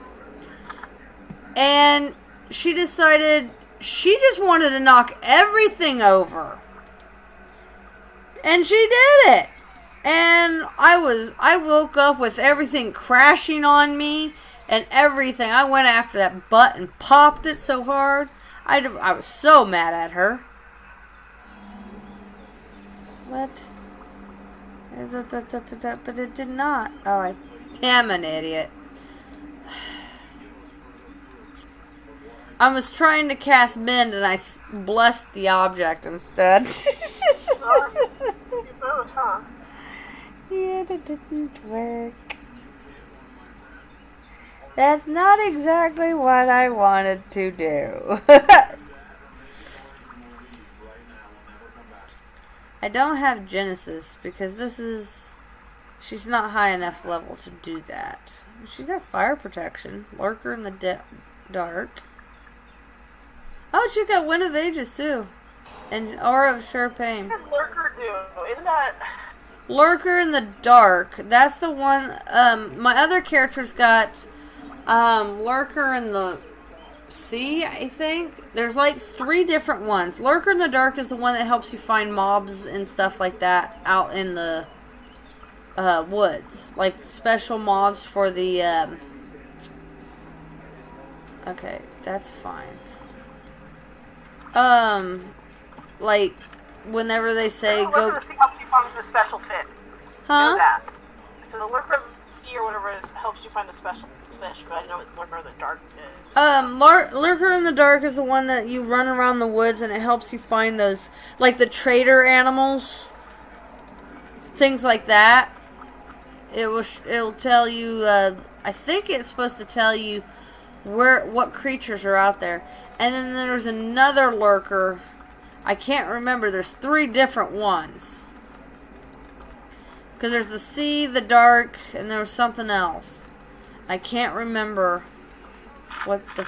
And she decided she just wanted to knock everything over. And she did it. And I woke up with everything crashing on me and everything. I went after that butt and popped it so hard. I was so mad at her. What? But it did not. Oh, I am an idiot. I was trying to cast Mend and I blessed the object instead. Both, huh? Yeah, that didn't work. That's not exactly what I wanted to do. I don't have Genesis because she's not high enough level to do that. She's got fire protection, Lurker in the dark. Oh, she's got Wind of Ages too, and Aura of Sure Pain. What does Lurker do? Isn't that... Lurker in the dark. That's the one. My other character's got Lurker in the sea, I think. There's like 3 different ones. Lurker in the dark is the one that helps you find mobs and stuff like that out in the woods. Like special mobs for the... Okay, that's fine. Like, whenever they say the go... Lurker of the Sea helps you find the special fish. Huh? Know that. So the Lurker of the Sea or whatever it is helps you find the special fish, but I know it's Lurker of the Dark is. Lurker in the dark is the one that you run around the woods and it helps you find those, like the trader animals, things like that. It'll tell you. I think it's supposed to tell you what creatures are out there, and then there's another lurker. I can't remember. There's 3 different ones. Because there's the sea, the dark, and there was something else. I can't remember what the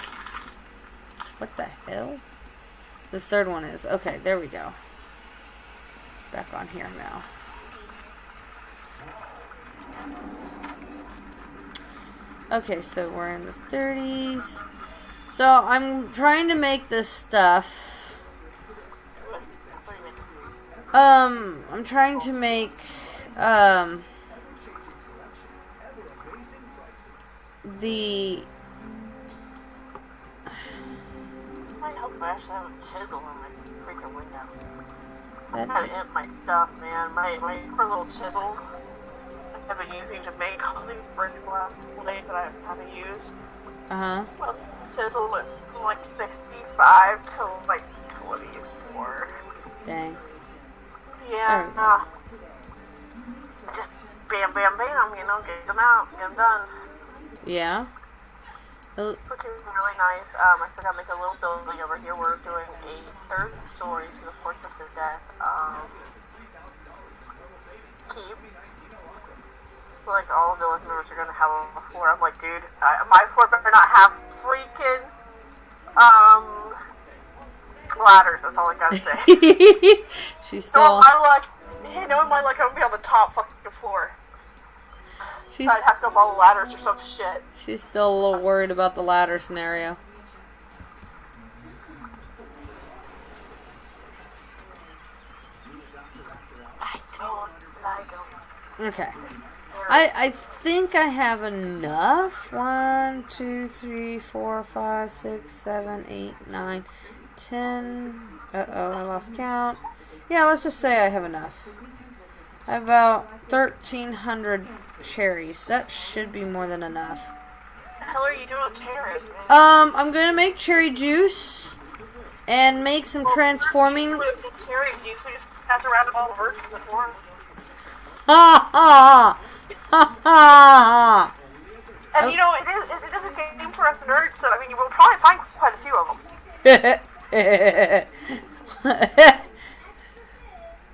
hell the 3rd one is. Okay, there we go. Back on here now. Okay, so we're in the 30s. So I'm trying to make this stuff. I'm trying to make the... I hope I actually have a chisel in my freaking window. That- I'm trying to imp my stuff, man. My poor little chisel I've been using to make all these bricks lately that I've had to use. Uh-huh. Well, chisel went from like 65 to like 24. Dang. Yeah. Just bam, bam, bam, you know, get them out, get them done. Yeah. It's looking really nice. I still gotta make a little building over here. We're doing a 3rd story to the Fortress of Death keep. So, like, all the village members are gonna have a floor. I'm like, dude, my floor better not have freaking ladders. That's all I gotta say. She's So still... my luck, knowing my luck, I'm gonna be on the top fucking floor. She's, I'd have to go up all the ladders or some shit. she's still a little worried about the ladder scenario. I don't. Okay. I think I have enough. 1, 2, 3, 4, 5, 6, 7, 8, 9, 10. Uh-oh, I lost count. Yeah, let's just say I have enough. I have about 1,300 cherries. That should be more than enough. What the hell are you doing with cherries, man? I'm gonna make cherry juice and make some transforming. Cherry juice, we just pass around of all the versions of forms. Ha ha ha ha. And you know, it is a game for us nerds, so I mean, you will probably find quite a few of them.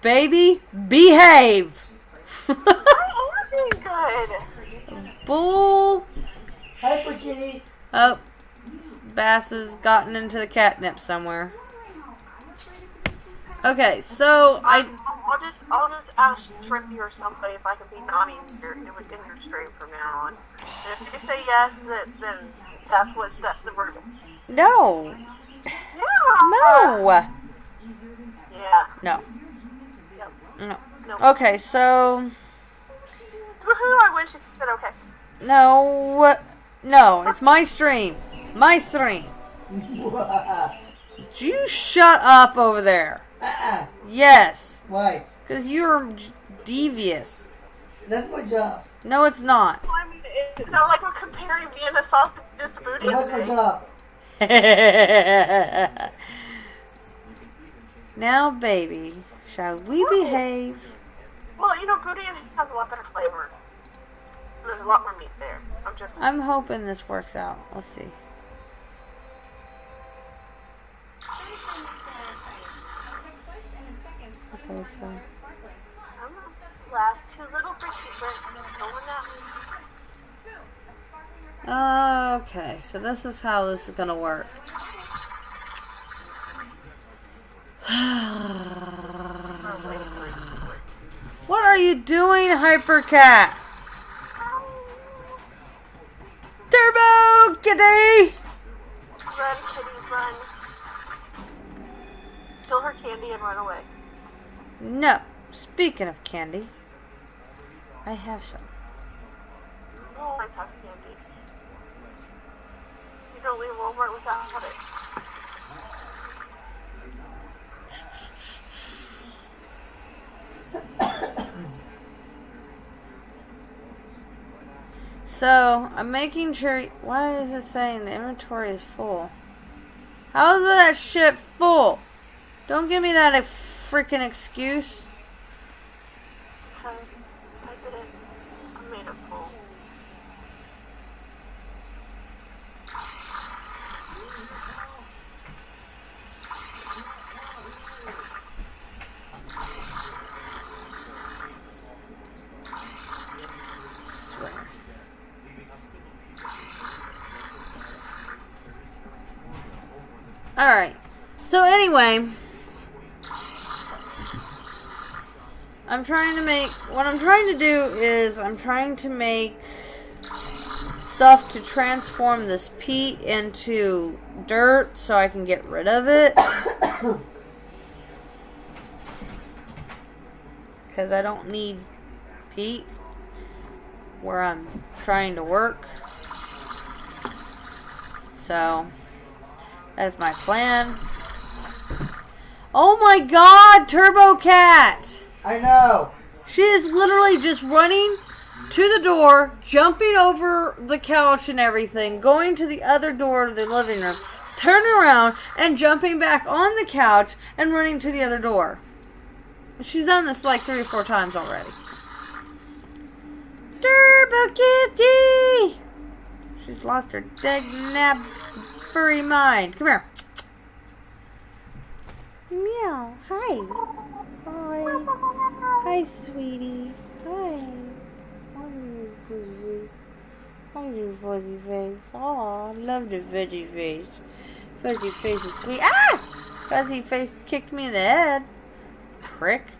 Baby, behave. I am doing good. Bull. Hyper Kitty. Oh, Bass has gotten into the catnip somewhere. Okay, so I'll just ask Trippy or somebody if I can be naughty in your stream from now on. And if you say yes, then that's the verdict. no, Yeah. no, Yeah. no, Yep. no. No. Okay, so Woohoo! I wish she said okay. no, it's my stream, my stream. You shut up over there. Yes, Why? because you're devious. That's my job. No, it's not. I mean, it's not like we're comparing Vienna sausages to booty. That's my job. Now, baby, shall we behave? Well, you know, boudin has a lot better flavor. There's a lot more meat there. I'm hoping this works out. We'll see. Okay, so. Last two little bitches going out. Okay, so this is how this is gonna work. What are you doing, Hypercat? Turbo Kitty! Run, kitty, run. Kill her candy and run away. No. Speaking of candy, I have some. Oh, I have candy. You don't leave Walmart without it. So, I'm making sure... Why is it saying the inventory is full? How is that shit full? Don't give me that a freaking excuse. Because I didn't. I made it full. Swear. Alright. So anyway, what I'm trying to do is I'm trying to make stuff to transform this peat into dirt so I can get rid of it. Because I don't need peat where I'm trying to work. So, that's my plan. Oh my god, Turbo Cat! I know. She is literally just running to the door, jumping over the couch and everything, going to the other door of the living room, turning around and jumping back on the couch and running to the other door. She's done this like 3 or 4 times already. Turbo Kitty! She's lost her dag-nab furry mind. Come here. Meow. Hi. Hi. Hi, sweetie. Hi. Hi, you fuzzies. Hi, you fuzzy face. Aw, I love the fuzzy face. Fuzzy face is sweet. Ah! Fuzzy face kicked me in the head. Prick.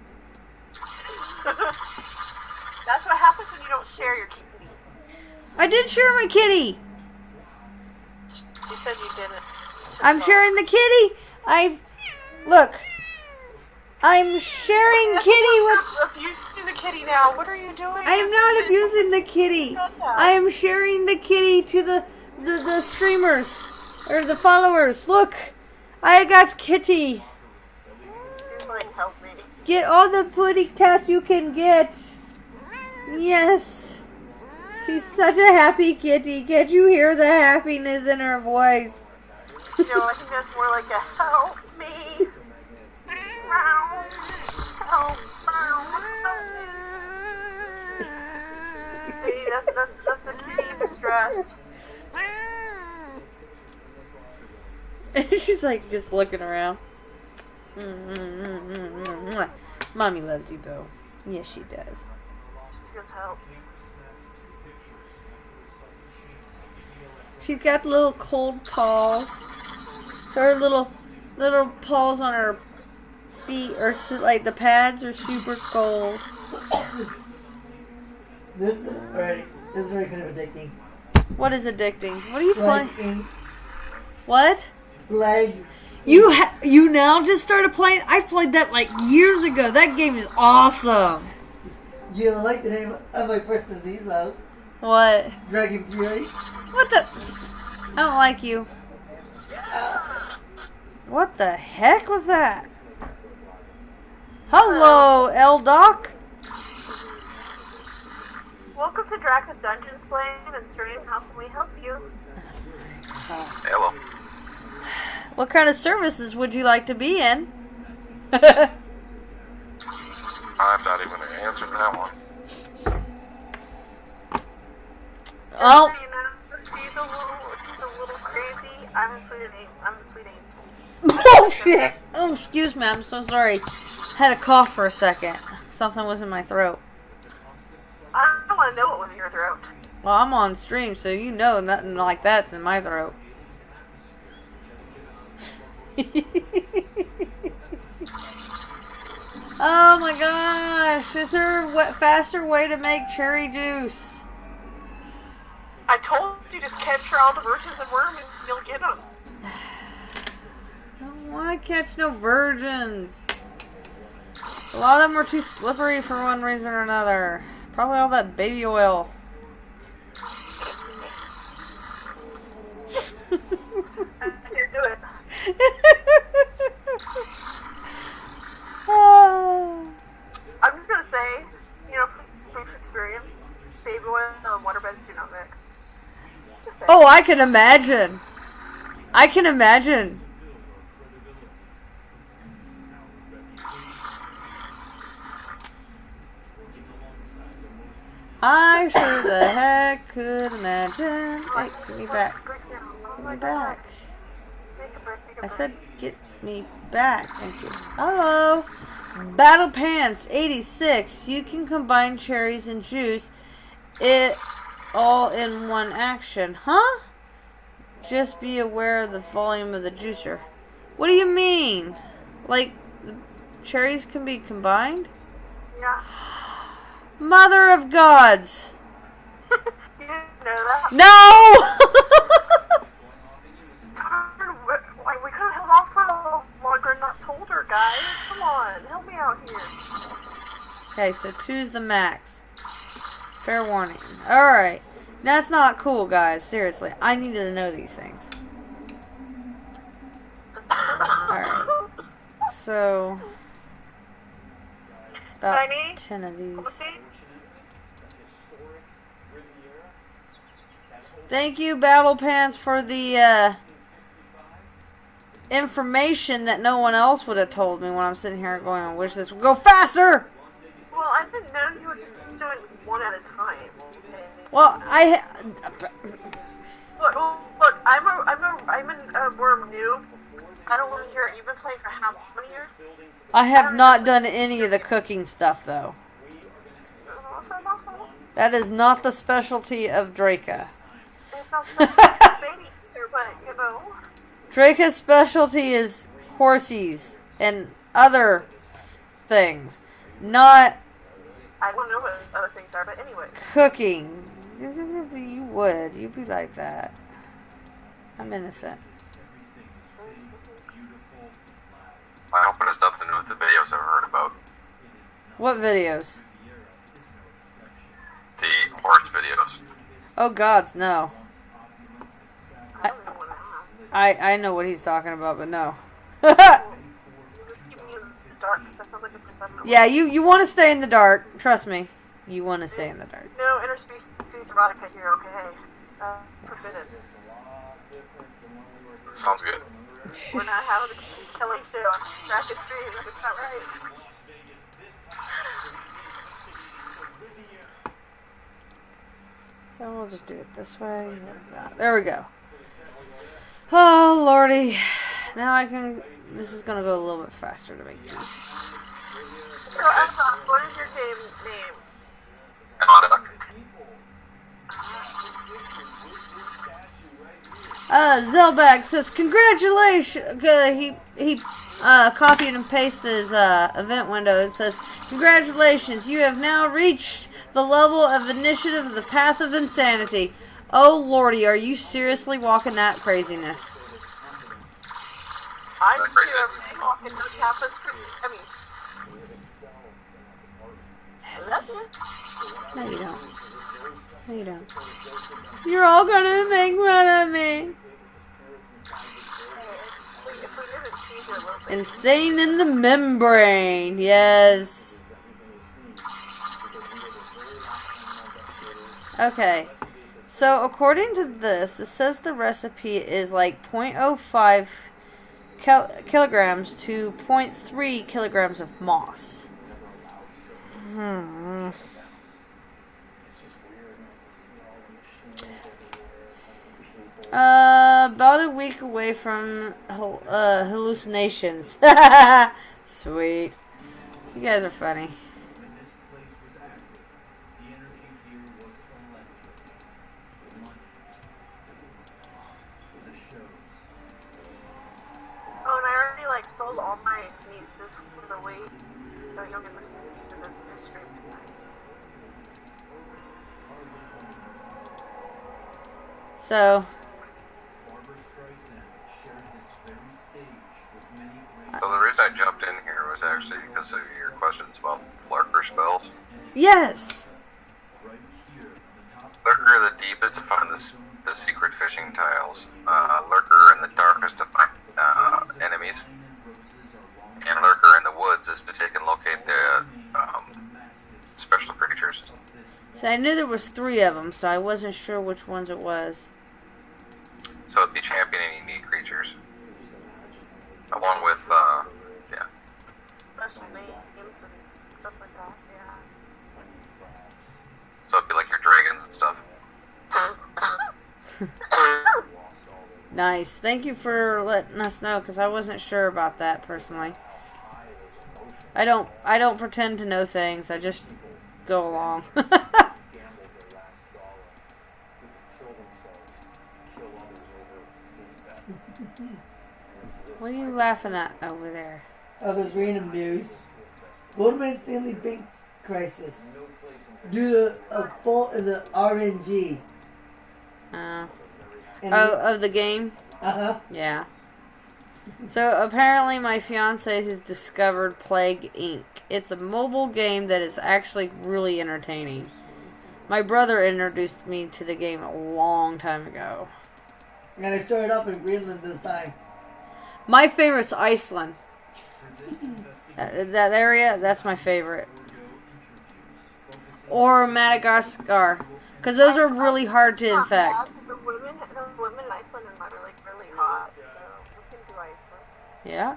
That's what happens when you don't share your kitty. I did share my kitty. You said you didn't. I'm sharing the kitty. Look. I'm sharing kitty with... Abusing the kitty now. What are you doing? I am not abusing the kitty. I am sharing the kitty to the streamers. Or the followers. Look. I got kitty. She's like, help me. Get all the putty cats you can get. Yes. She's such a happy kitty. Can't you hear the happiness in her voice? You know, I think that's more like a help me. Help. See, that's a kitty distress. She's like just looking around. Mommy loves you, Bo. Yes, she does. She just help. She's got little cold paws. So her little paws on her feet are like the pads are super cold. This is already kind of addicting. What is addicting? What are you playing? Ink. What? Leg. You now just started playing? I played that like years ago. That game is awesome. You like the name of my first disease though? What? Dragon Fury. What the? I don't like you. What the heck was that? Hello, L-Doc. Welcome to Draka's Dungeon Slaying and Stream. How can we help you? Hello. What kind of services would you like to be in? I'm not even going to answer that one. Oh. You know, she's a little crazy. I'm a sweet angel. Oh shit! Oh, excuse me. I'm so sorry. Had a cough for a second. Something was in my throat. I don't want to know what was in your throat. Well, I'm on stream, so you know nothing like that's in my throat. Oh my gosh! Is there a faster way to make cherry juice? I told you just capture all the virgins and worms and you'll get them. I don't want to catch no virgins. A lot of them are too slippery for one reason or another. Probably all that baby oil. I can't do it. I'm just gonna say, you know, from experience, baby oil and waterbeds do not mix. Just saying. Oh, I can imagine. I can imagine. I sure the heck could imagine. Hey, get me back. Get me back. I said get me back. Thank you. Hello. Battle Pants 86. You can combine cherries and juice. It all in one action. Huh? Just be aware of the volume of the juicer. What do you mean? Like, the cherries can be combined? Yeah. Mother of gods. You didn't know that? No! Like, we could have held off for a little longer and not told her, guys. Come on, help me out here. Okay, so 2's the max. Fair warning. Alright. That's not cool, guys. Seriously. I needed to know these things. Alright. So, about Tiny? 10 of these. Thank you, Battle Pants, for the information that no one else would have told me when I'm sitting here going, I wish this would go faster! Well, I didn't know you were just doing one at a time. Well, Look, I'm a worm noob. I don't want to hear it. You've been playing for how many years? I have not done any of the cooking stuff, though. That is not the specialty of Draca. It's not baby either, but, you know. Draca's specialty is horsies and other things, not I don't know what other things are, but anyway. cooking. You would. You'd be like that. I'm innocent. I hope it has nothing to do with the videos I've heard about. What videos? The horse videos. Oh gods, no. I don't even want to know. I know what he's talking about, but no. Just keep me in the dark. That sounds like a professional. Yeah, you want to stay in the dark. Trust me. You want to stay in the dark. No interspecies erotica here, okay? Forbidden. Sounds good. We're not having a killing show on Track and Stream. That's not right. So we'll just do it this way. There we go. Oh, lordy. Now I can... This is going to go a little bit faster to make juice. So, Emma, what is your game name? Zelbag says, congratulations. He copied and pasted his event window. It says, congratulations, you have now reached the level of initiative of the path of insanity. Oh lordy, are you seriously walking that craziness? I just do everything walking no tapestry. I mean, that's it. No, you don't. No, you don't. You're all gonna make fun of me. If we didn't change it a little bit. Insane in the membrane, yes. Okay. So, according to this, it says the recipe is like 0.05 kilograms to zero point 0.3 kilograms of moss. About a week away from hallucinations. Sweet. You guys are funny. Oh, and I already like sold all my meats this for the week, so you'll get the sneaks to this stream tonight. So, So the reason I jumped in here was actually because of your questions about lurker spells. yes. Lurker the deepest to find the secret fishing tiles. Lurker in the darkest to find enemies. And lurker in the woods is to take and locate the special creatures. So I knew there was 3 of them, so I wasn't sure which ones it was. So it'd be championing unique creatures. Along with, yeah. Special names and stuff like that, yeah. So it'd be like your dragons and stuff. Nice. Thank you for letting us know, because I wasn't sure about that personally. I don't pretend to know things. I just go along. What are you laughing at over there? Oh, there's random news. Goldman Stanley Bank crisis due to a fault in the RNG. Of the game? Uh-huh. Yeah. So apparently my fiance has discovered Plague Inc. It's a mobile game that is actually really entertaining. My brother introduced me to the game a long time ago. And it started off in Greenland this time. My favorite's Iceland. That area, that's my favorite. Or Madagascar. Because those are really hard to infect. The women in Iceland are like really hot, so we can do Iceland. Yeah.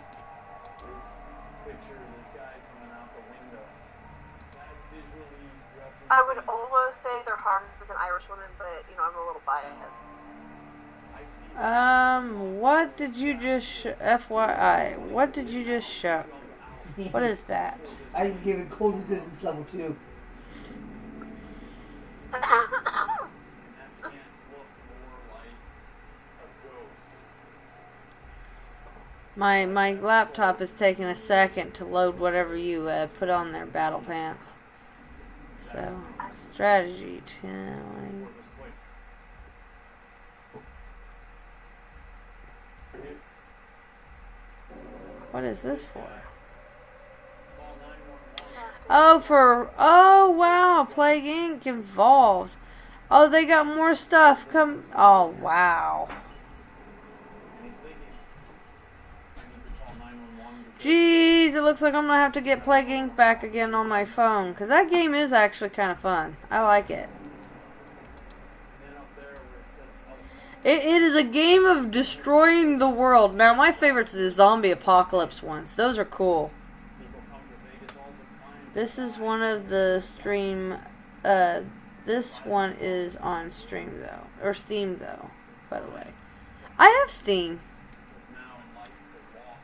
I would almost say they're harder than Irish women, but you know I'm a little biased. What did you just FYI, what did you just show? What is that? I just gave it cold resistance level 2. My laptop is taking a second to load whatever you put on there, Battle Pants. So, strategy 10. What is this for? Oh wow, Plague Inc. involved. Oh, they got more stuff oh wow. Jeez, it looks like I'm gonna have to get Plague Inc. back again on my phone, because that game is actually kind of fun. I like it. It is a game of destroying the world. Now, my favorite's the zombie apocalypse ones. Those are cool. This is one of the stream. This one is on stream, though. Or Steam, though, by the way. I have Steam.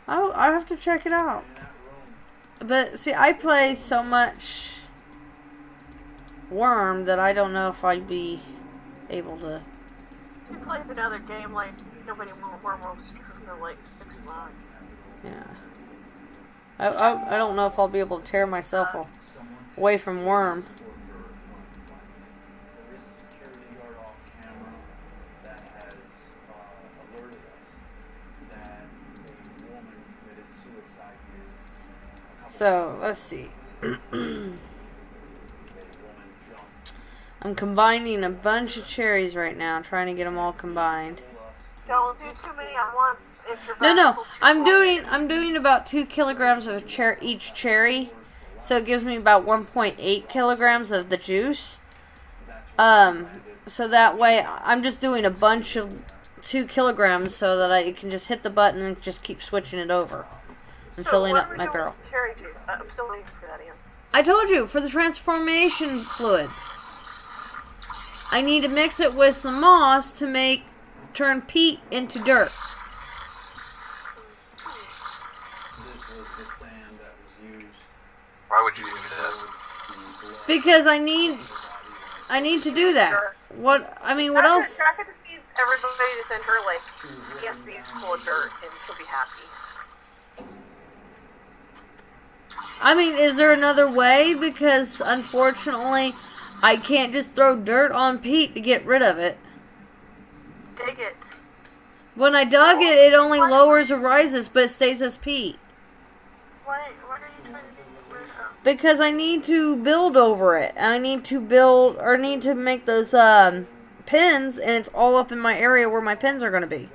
I have to check it out. But, see, I play so much Worm that I don't know if I'd be able to... You played another game like nobody Worm World for like 6 months. Yeah. I don't know if I'll be able to tear myself away from Worm. So, let's see. I'm combining a bunch of cherries right now, trying to get them all combined. Don't do too many at once. If your No. I'm doing about 2 kilograms of each cherry, so it gives me about 1.8 kilograms of the juice. So that way I'm just doing a bunch of 2 kilograms so that I can just hit the button and just keep switching it over and filling up my barrel. Cherry juice. I'm still waiting for that answer. I told you, for the transformation fluid. I need to mix it with some moss to turn peat into dirt. Why would you do that? Because I need to do that. What else? Draca just needs everybody to send her like ESBs full of dirt, and she'll be happy. I mean, is there another way? Because unfortunately, I can't just throw dirt on peat to get rid of it. Dig it. When I dug it, it only lowers or rises, but it stays as peat. What are you trying to get rid of? Because I need to build over it. I need to make those pins, and it's all up in my area where my pins are going to be.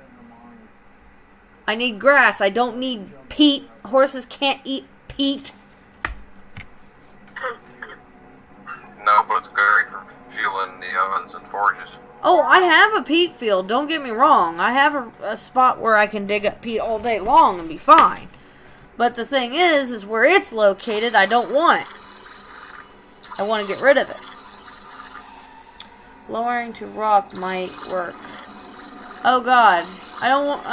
I need grass. I don't need peat. Horses can't eat peat. No, but it's great for fueling the ovens and forges. Oh, I have a peat field. Don't get me wrong. I have a spot where I can dig up peat all day long and be fine. But the thing is where it's located, I don't want it. I want to get rid of it. Lowering to rock might work. Oh God, I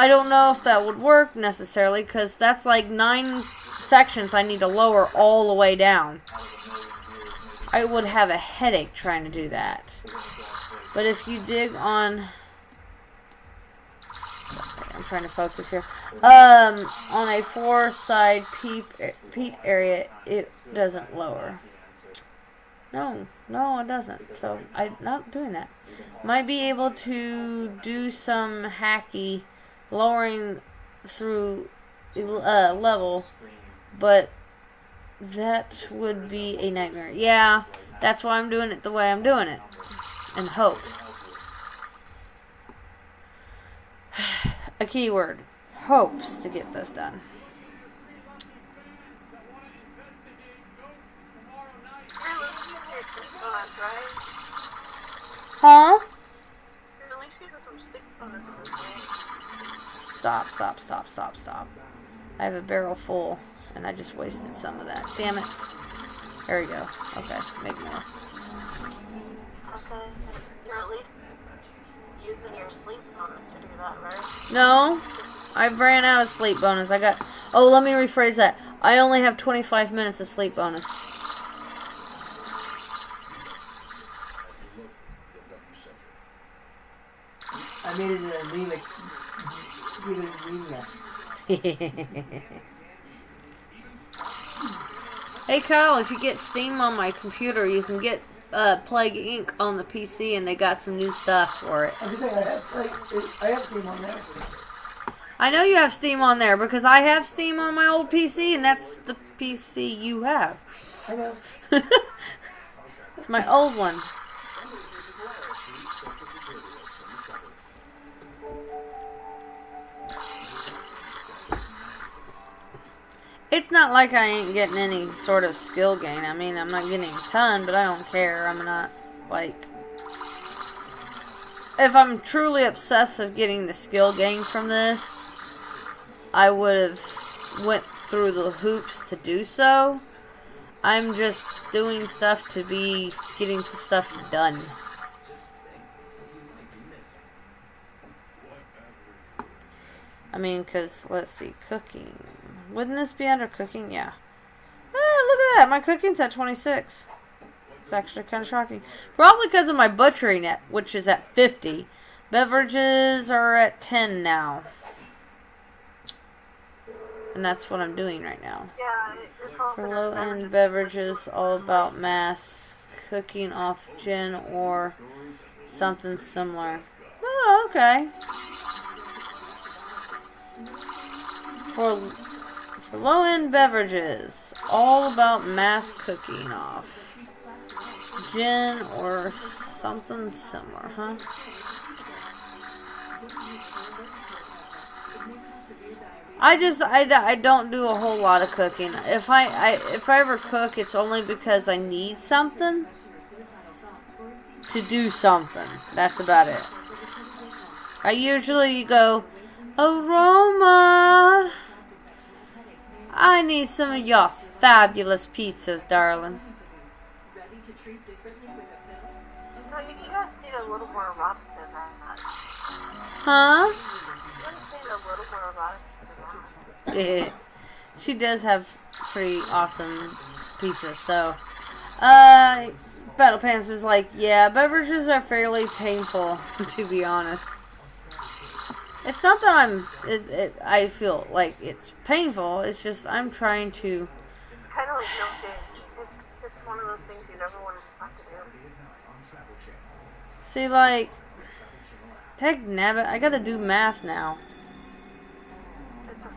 don't know if that would work necessarily, because that's like 9 sections I need to lower all the way down. I would have a headache trying to do that. But if you dig on... I'm trying to focus here. On a 4-side peat area, it doesn't lower. No, it doesn't. So I'm not doing that. Might be able to do some hacky lowering through level, but that would be a nightmare. Yeah, that's why I'm doing it the way I'm doing it. In hopes. A keyword. Hopes to get this done. Huh? Stop. I have a barrel full, and I just wasted some of that. Damn it. There we go. Okay, make more. Okay, you're at least using your sleep bonus to do that, right? No, I ran out of sleep bonus. Oh, let me rephrase that. I only have 25 minutes of sleep bonus. I made it an anemic. Give it anemia. Hey Kyle, if you get Steam on my computer, you can get Plague Inc. on the PC, and they got some new stuff for it. I have Steam on there. I know you have Steam on there, because I have Steam on my old PC, and that's the PC you have. I know. It's my old one. It's not like I ain't getting any sort of skill gain. I mean, I'm not getting a ton, but I don't care. I'm not, like... If I'm truly obsessed with getting the skill gain from this, I would have went through the hoops to do so. I'm just doing stuff to be getting stuff done. I mean, because, let's see, cooking... Wouldn't this be under cooking? Yeah. Look at that. My cooking's at 26. It's actually kind of shocking. Probably because of my butchery net, which is at 50. Beverages are at 10 now. And that's what I'm doing right now. Yeah, For low-end beverages, all about mass cooking off gin or something similar. Oh, okay. For low-end beverages, all about mass cooking off gin or something similar, huh? I don't do a whole lot of cooking. If I ever cook, it's only because I need something. to do something. That's about it. I usually go, Aroma, I need some of your fabulous pizzas, darling. No, you guys need a little more erotic than that. Huh? You guys need a little more erotic than that. She does have pretty awesome pizza, so Battle Pants is like, yeah, beverages are fairly painful, to be honest. It's not that I feel like it's painful, it's just I'm trying to... Kind of like milking. It's one of those things you never want to have to do. See, like, heck nabbit, I gotta do math now. It's okay.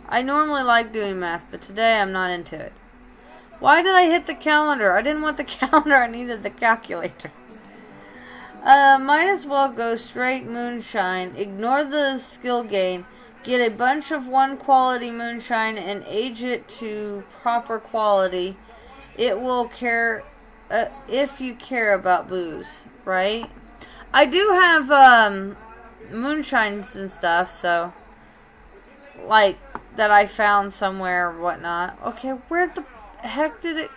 I normally like doing math, but today I'm not into it. Why did I hit the calendar? I didn't want the calendar, I needed the calculator. Might as well go straight moonshine, ignore the skill gain, get a bunch of 1 quality moonshine and age it to proper quality. It will care, if you care about booze, right? I do have, moonshines and stuff, so, like, that I found somewhere or whatnot. Okay, where the heck did it...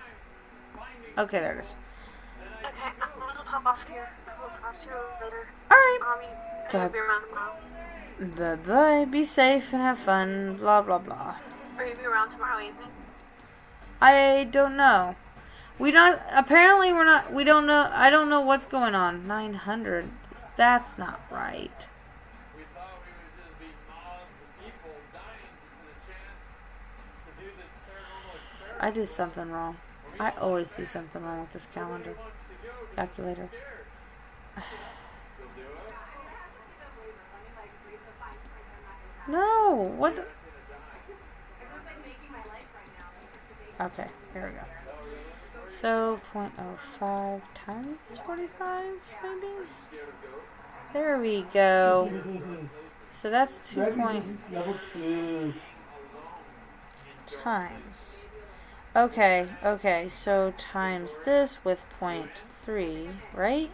Okay, there it is. Okay, I'm gonna pop off here. We'll talk to you later. Alright. I'll be around tomorrow. Bye-bye. Be safe and have fun. Blah, blah, blah. Are you be around tomorrow evening? I don't know. Apparently we're not, we don't know, I don't know what's going on. 900. That's not right. I did something wrong. I always do something wrong with this calendar. Calculator. No, what? Okay, here we go. So, 0.05 times 45, maybe? There we go. So that's 2 Dragon's level 2. times. Okay, so times this with 0.3, right?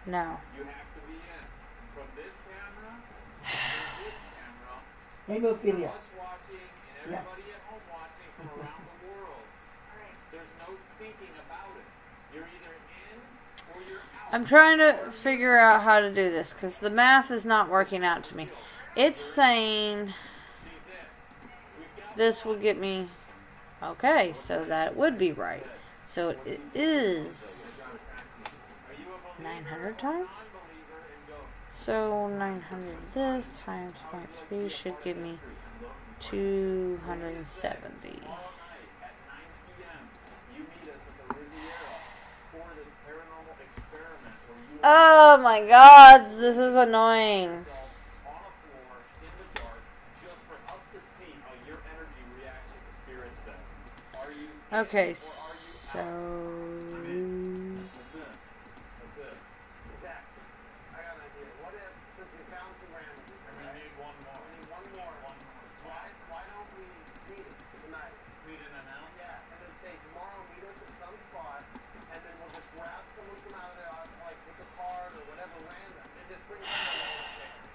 No. Hemophilia. Yes. I'm trying to figure out how to do this because the math is not working out to me. It's saying this will get me... Okay, so that would be right. So it is 900 times? So 900 this times 0.3 should give me 270. Oh my god, this is annoying. Okay, so...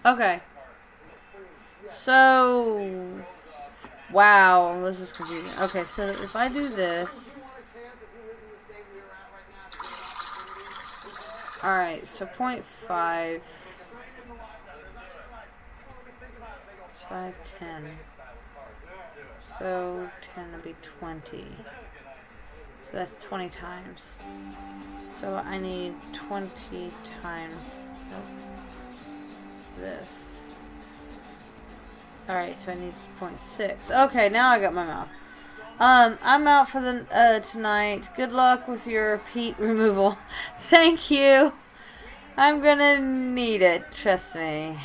Okay. So... Wow, this is confusing. Okay, so if I do this... Alright, so 0.5... So 5, 10. So 10 would be 20. So that's 20 times. So I need 20 times this. Alright, so I need 0.6. Okay, now I got my mouth. I'm out for the tonight. Good luck with your peat removal. Thank you. I'm gonna need it, trust me.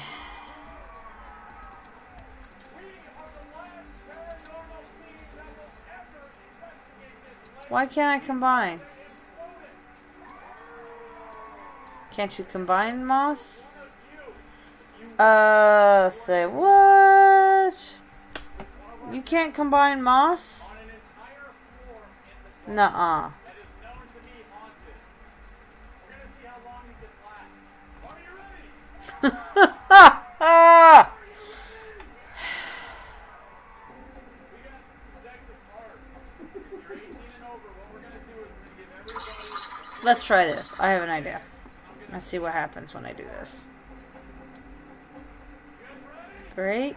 Why can't I combine? Can't you combine, Moss? Say what? You can't combine Moss? Nuh-uh. Let's try this. I have an idea. Let's see what happens when I do this. Great.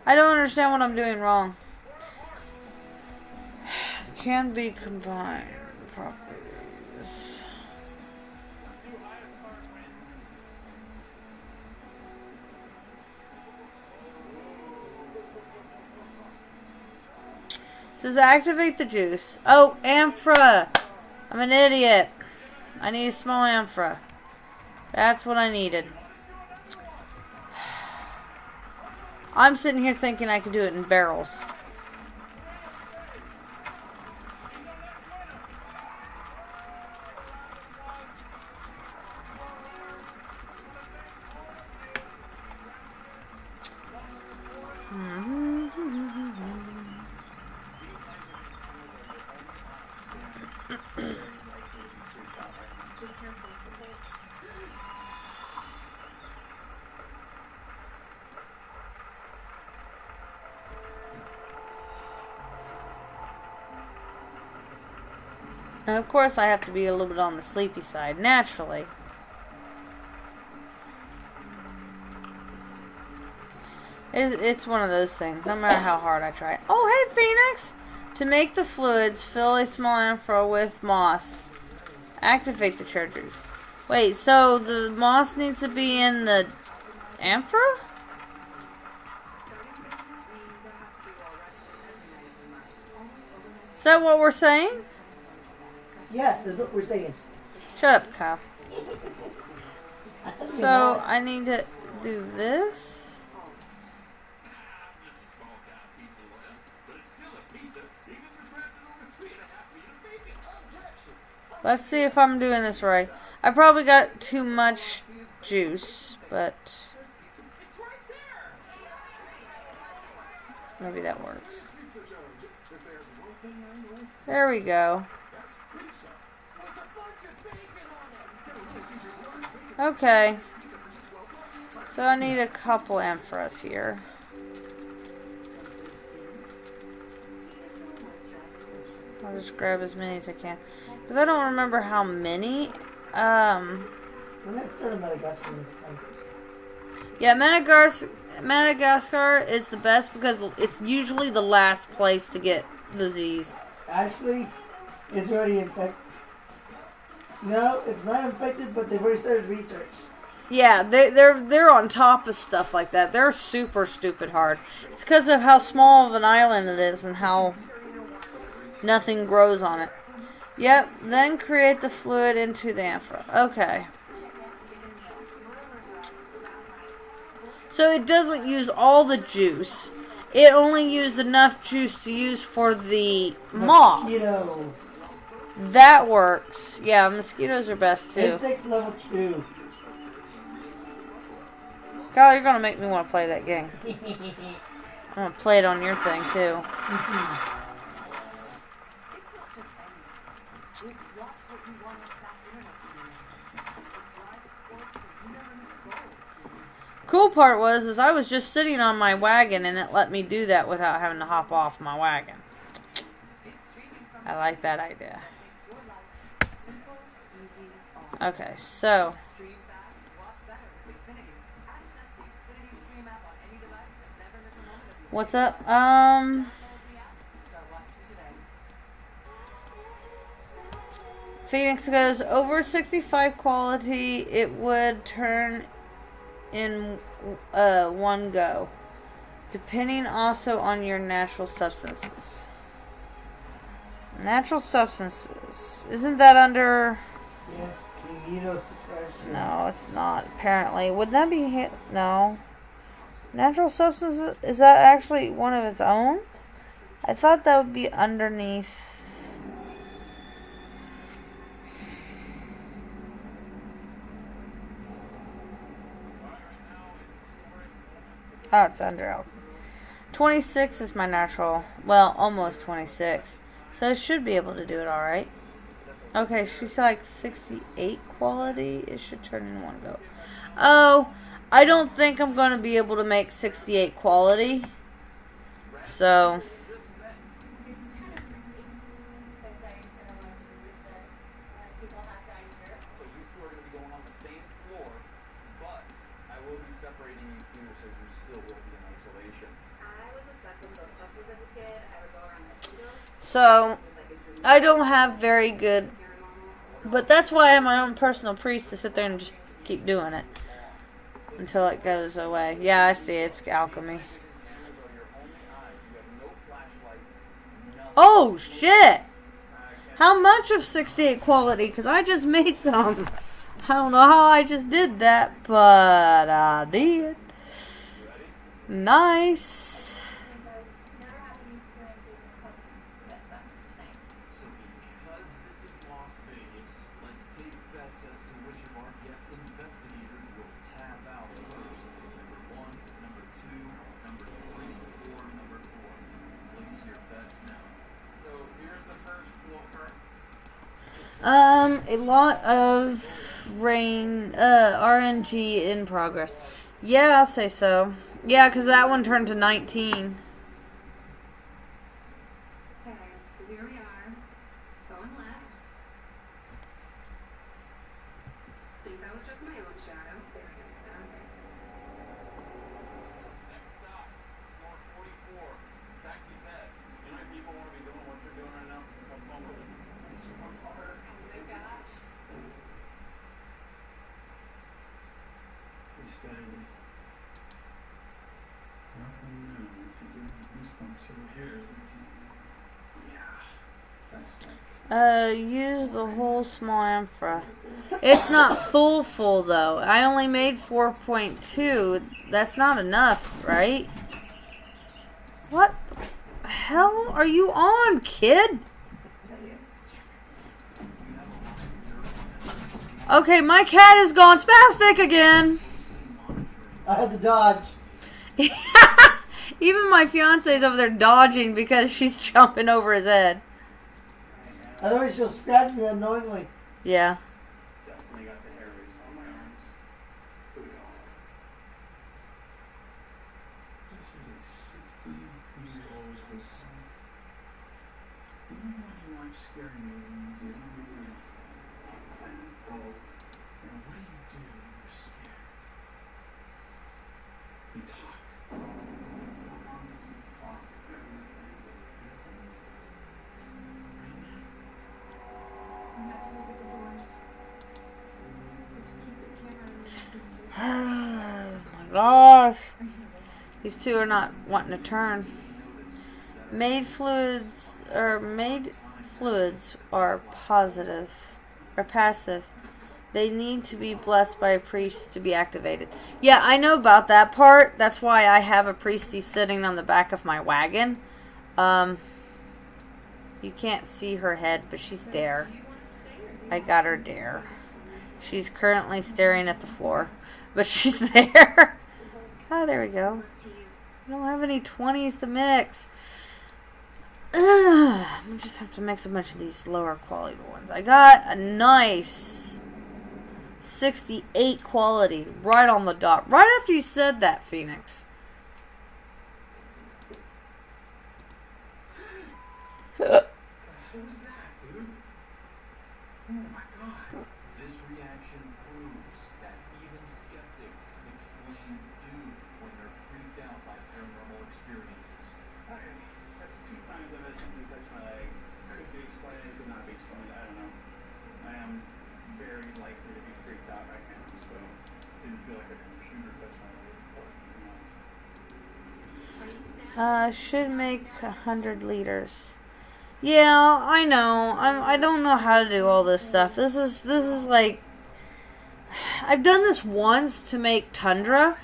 I don't understand what I'm doing wrong. Can be combined properties. It says activate the juice. Oh, amphora. I'm an idiot. I need a small amphora. That's what I needed. I'm sitting here thinking I could do it in barrels. And of course I have to be a little bit on the sleepy side, naturally. It's one of those things, no matter how hard I try. Oh, hey, Phoenix! To make the fluids, fill a small amphora with moss. Activate the chargers. Wait, so the moss needs to be in the amphora? Is that what we're saying? Yes, that's what we're saying. Shut up, Kyle. So, I need to do this. Let's see if I'm doing this right. I probably got too much juice, but maybe that works. There we go. Okay. So I need a couple amphoras here. I'll just grab as many as I can. Because I don't remember how many. We're next to Madagascar next time. Yeah, Madagascar is the best because it's usually the last place to get diseased. Actually, it's already infected. No, it's not infected, but they've already started research. Yeah, they're on top of stuff like that. They're super stupid hard. It's because of how small of an island it is and how nothing grows on it. Yep, then create the fluid into the amphora. Okay. So it doesn't use all the juice. It only used enough juice to use for the moss. Mosquito. That works. Yeah, mosquitoes are best too. Insect level 2. Kyle, you're gonna make me want to play that game. I'm gonna play it on your thing too. Cool part was I was just sitting on my wagon and it let me do that without having to hop off my wagon. I like that idea. Okay, so what's up? Phoenix goes over 65 quality. It would turn in one go, depending also on your natural substances. Natural substances, isn't that under? Yes, immunosuppression. No, it's not. Apparently, would that be no? Natural substances, is that actually one of its own? I thought that would be underneath. Oh, it's under alcohol. 26 is my natural. Well, almost 26. So I should be able to do it alright. Okay, she's like 68 quality. It should turn in one go. Oh, I don't think I'm going to be able to make 68 quality. So... So, I don't have very good... But that's why I have my own personal priest to sit there and just keep doing it. Until it goes away. Yeah, I see. It's alchemy. Oh, shit! How much of 68 quality? Because I just made some. I don't know how I just did that, but I did. Nice. A lot of RNG in progress. Yeah, I'll say so. Yeah, because that one turned to 19. Okay, so here we are. Going left. I think that was just my own shadow. There we go. Okay. Next stop, floor 44, taxi bed. You know how people want to be doing what you're doing right now? Have fun with it. Oh my gosh. They say, nothing new. If you get goosebumps over here, yeah, that's like... Use the whole small amphora. It's not full though. I only made 4.2. That's not enough, right? What the hell are you on, kid? Okay, my cat is gone spastic again. I had to dodge. Even my fiance's over there dodging because she's jumping over his head. Otherwise she'll scratch me unknowingly. Yeah. Definitely got the hair raised on my arms. Here we go. This is a 60-year-old person. You know when you watch scary movies and you and what do you do when you're scared? You talk. Oh my gosh. These two are not wanting to turn. Made fluids are positive or passive. They need to be blessed by a priest to be activated. Yeah, I know about that part. That's why I have a priestie sitting on the back of my wagon. You can't see her head, but she's there. I got her there. She's currently staring at the floor, but she's there. Ah, there we go. I don't have any 20s to mix. I just have to mix a bunch of these lower quality ones. I got a nice 68 quality right on the dot. Right after you said that, Phoenix. Who's that, dude? Oh my god. This reaction proves that even skeptics exclaim dude when they're freaked out by paranormal experiences. That's 2 times I've had something touch my leg. Could be explained, could not be explained. I don't know. I am very likely to be freaked out right now, so didn't feel like a computer touched my leg before, to be honest. Should make 100 liters. Yeah, I know. I don't know how to do all this stuff. This is like, I've done this once to make Tundra,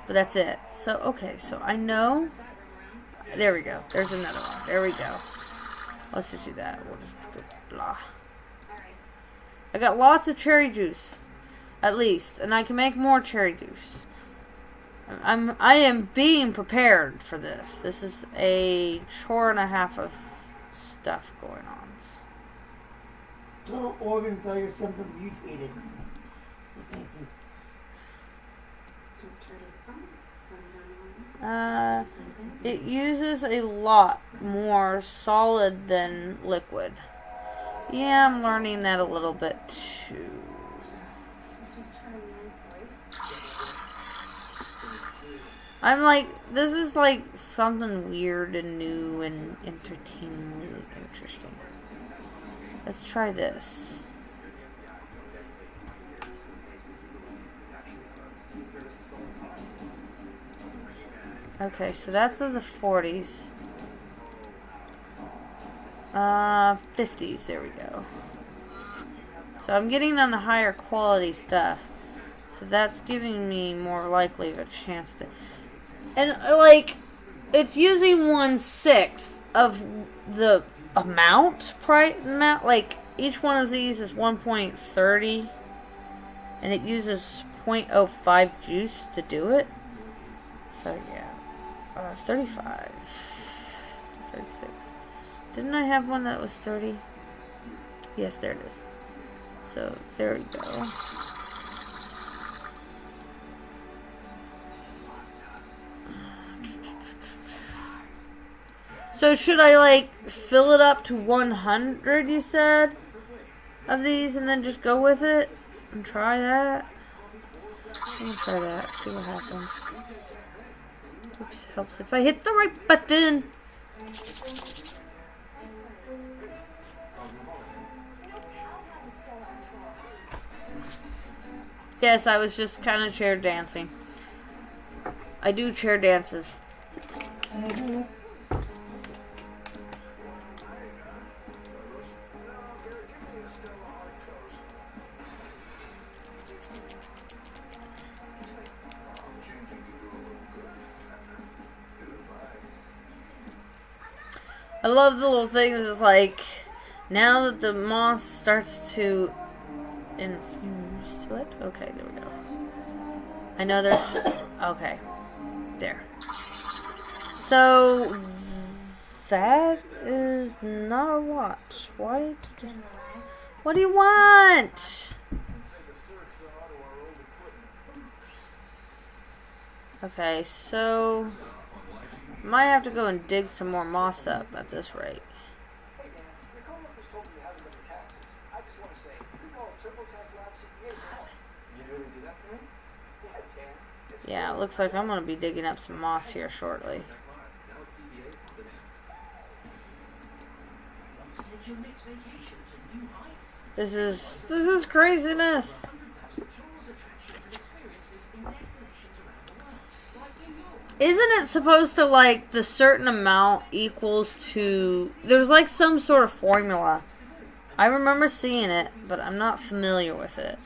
but that's it. So okay, so I know. There we go. There's another one. There we go. Let's just do that. We'll just go blah. I got lots of cherry juice, at least, and I can make more cherry juice. I am being prepared for this. This is a chore and a half of stuff going on. Total organ failure symptom mutated. It uses a lot more solid than liquid. Yeah, I'm learning that a little bit too. I'm like, this is like something weird and new and entertainingly interesting. Let's try this. Okay, so that's of the 40s. 50s, there we go. So I'm getting on the higher quality stuff. So that's giving me more likely of a chance to... And, like, it's using 1/6 of the amount, like, each one of these is 1.30. And it uses 0.05 juice to do it. So, yeah. 35. 36. Didn't I have one that was 30? Yes, there it is. So, there we go. So, should I, like, fill it up to 100, you said? Of these, and then just go with it? And try that? Let me try that, see what happens. Oops, helps if I hit the right button. Yes, I was just kind of chair dancing. I do chair dances. I love the little things. It's like, now that the moss starts to infuse. What? Okay, there we go. I know there's... Okay. There. So, that is not a lot. What? What do you want? Okay, so... might have to go and dig some more moss up at this rate. Yeah, it looks like I'm going to be digging up some moss here shortly. This is craziness. Isn't it supposed to, like, the certain amount equals to... There's, like, some sort of formula. I remember seeing it, but I'm not familiar with it.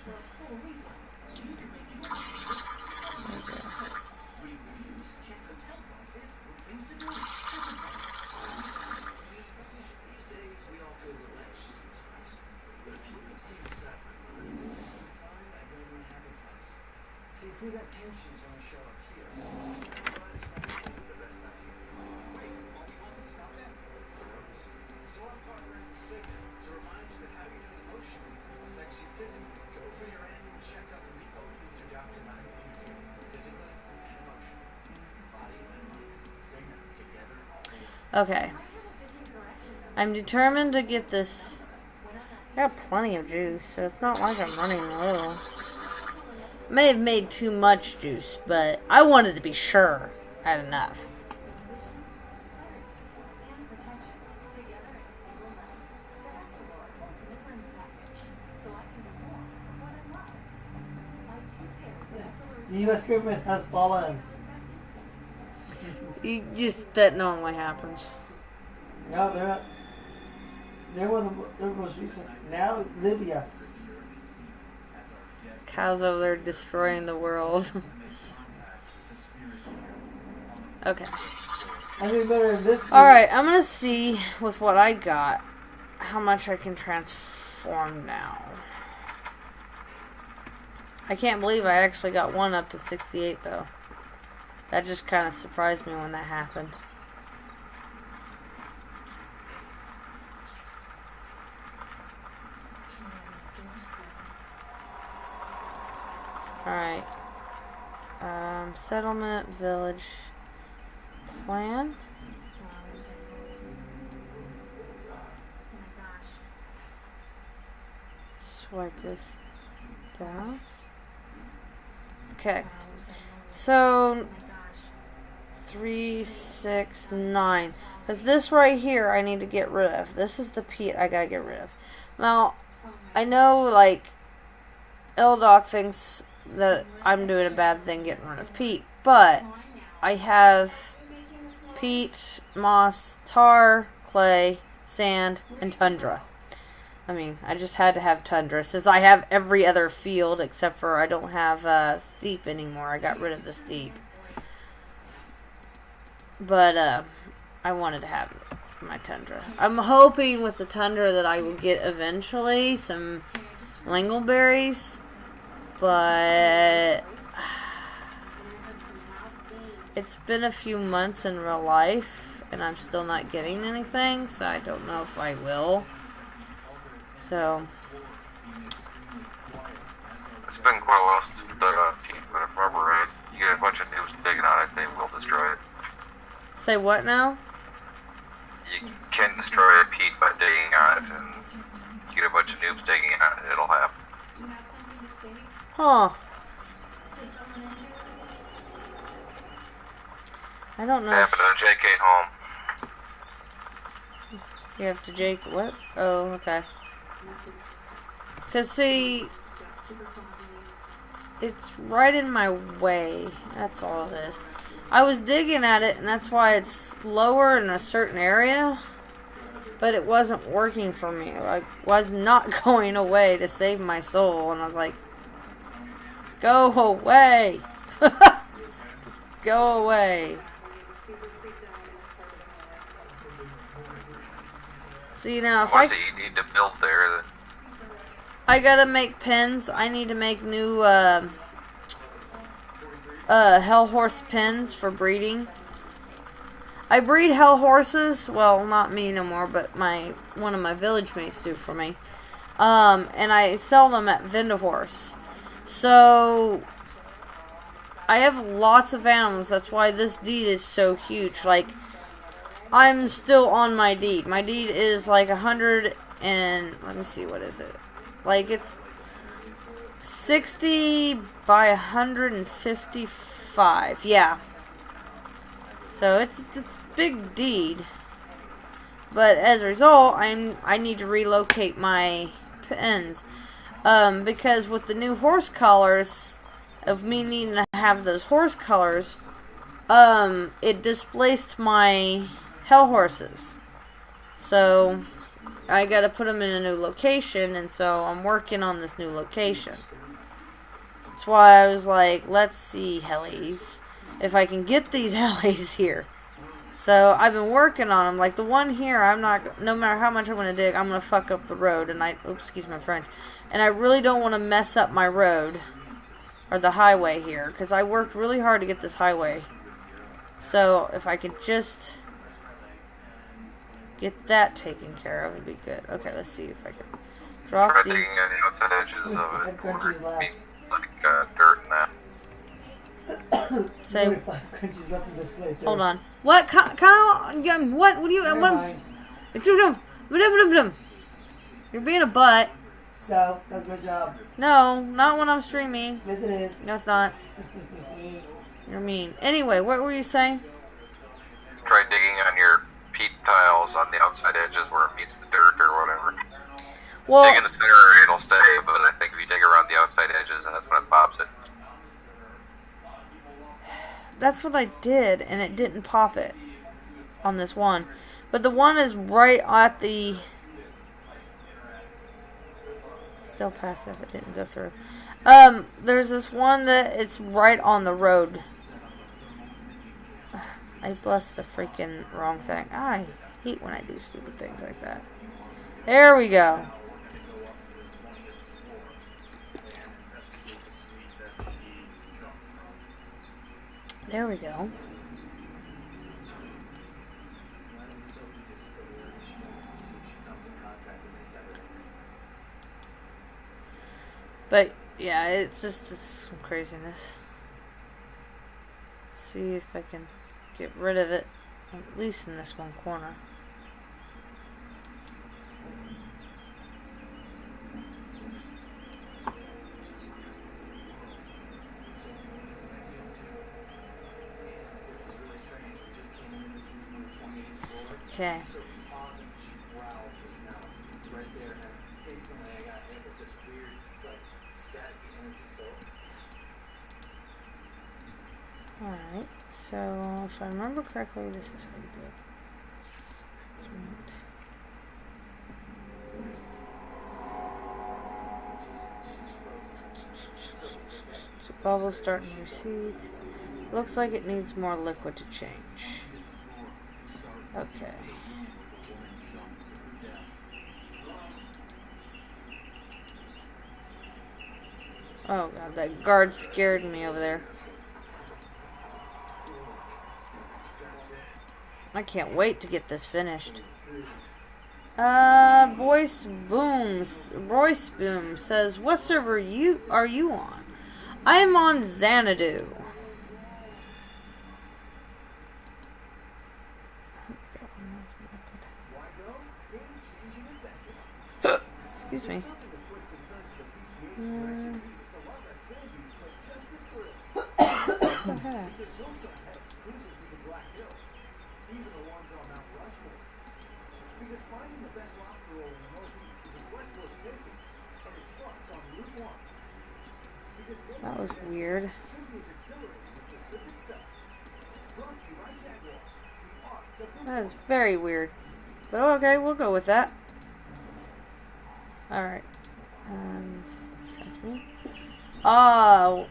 Okay. I'm determined to get this. I got plenty of juice, so it's not like I'm running low. May have made too much juice, but I wanted to be sure I had enough. The U.S. government has fallen. That normally happens. No, they're not. They're one of the most recent. Now, Libya. Cows over there destroying the world. Okay. I mean, better than this. Alright, I'm gonna see with what I got how much I can transform now. I can't believe I actually got one up to 68 though. That just kind of surprised me when that happened. Alright. Settlement, village, plan. Swipe this down. Okay. So 3, 6, 9. Because this right here I need to get rid of. This is the peat I gotta get rid of. Now, I know, like, Eldoc thinks that I'm doing a bad thing getting rid of peat, but I have peat, moss, tar, clay, sand, and tundra. I mean, I just had to have tundra since I have every other field except for I don't have steep anymore. I got rid of the steep. But I wanted to have my tundra. I'm hoping with the tundra that I will get eventually some lingelberries, but it's been a few months in real life and I'm still not getting anything, so I don't know if I will. So It's been quite a while since I've dug on peat, but if I remember right, you get a bunch of noobs digging on it, they will destroy it. say what now? You can destroy a peat by digging on it, and you get a bunch of noobs digging on it, it'll happen. Huh. I don't It know. happened on JK home. You have to Jake what? Oh, okay. Cause see, it's right in my way. That's all it is. I was digging at it, and that's why it's lower in a certain area. But it wasn't working for me. Like, was not going away to save my soul, and I was like, "Go away, go away." See now, if What do you need to build there? I gotta make pens. I need to make new hell horse pens for breeding. I breed hell horses. Well, not me no more, but one of my village mates do for me. And I sell them at Vendahorse. So I have lots of animals. That's why this deed is so huge. Like, I'm still on my deed. My deed is like 100 and let me see, what is it? Like, it's 60 by 155. Yeah. So it's big deed. But as a result, I need to relocate my pens. Because with the new horse collars, of me needing to have those horse collars, it displaced my hell horses. So I gotta put them in a new location, and so I'm working on this new location. That's why I was like, let's see, hellies, if I can get these hellies here. So I've been working on them. Like the one here, I'm not, no matter how much I'm gonna dig, I'm gonna fuck up the road, and oops, excuse my French, and I really don't want to mess up my road or the highway here, because I worked really hard to get this highway. So if I could just get that taken care of, it'd be good. Okay, let's see if I can drop Try these. digging on the outside edges of it. Countries Or left. like dirt and that. Say, 45 countries left in this playthrough. hold on. What? Kyle? What? What do you? Never What? mind. You're being a butt. So, that's my job. No, not when I'm streaming. Yes, it is. No, it's not. You're mean. Anyway, what were you saying? Try digging on your peat tiles on the outside edges where it meets the dirt or whatever. Well, Dig in the center, it'll stay, but I think if you dig around the outside edges, and that's when it pops it. that's what I did, and it didn't pop it on this one. But the one is right at the... Still passive. It didn't go through. There's this one that it's right on the road. I blessed the freaking wrong thing. I hate when I do stupid things like that. There we go. There we go. But Yeah, it's some craziness. See if I can get rid of it, at least in this one corner. Okay. Alright, so if I remember correctly, this is how you do it. So bubbles starting to recede. Looks like it needs more liquid to change. Okay. Oh god, that guard scared me over there. I can't wait to get this finished. Royce Boom says, what server are you on? I am on Xanadu. Excuse me. What the heck? That was weird. That is very weird. But okay, we'll go with that. Alright. And that's me. I'm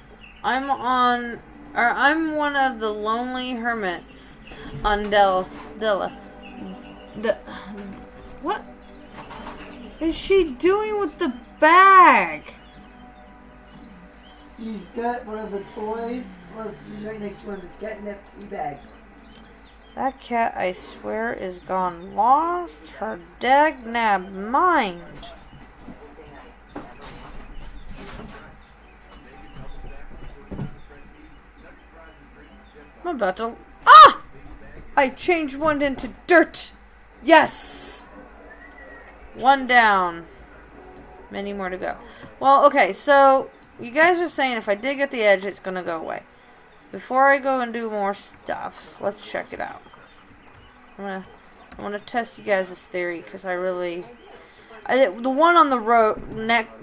one of the lonely hermits on Dilla. What is she doing with the bag? She's got one of the toys, plus she's right next to one of the catnip tea bags. That cat, I swear, is gone lost her dagnab mind. I'm about to... Ah! I changed one into dirt. Yes! One down. Many more to go. Well, okay, so... You guys are saying if I dig at the edge, it's going to go away. Before I go and do more stuff, let's check it out. I want to test you guys' theory, because the one on the road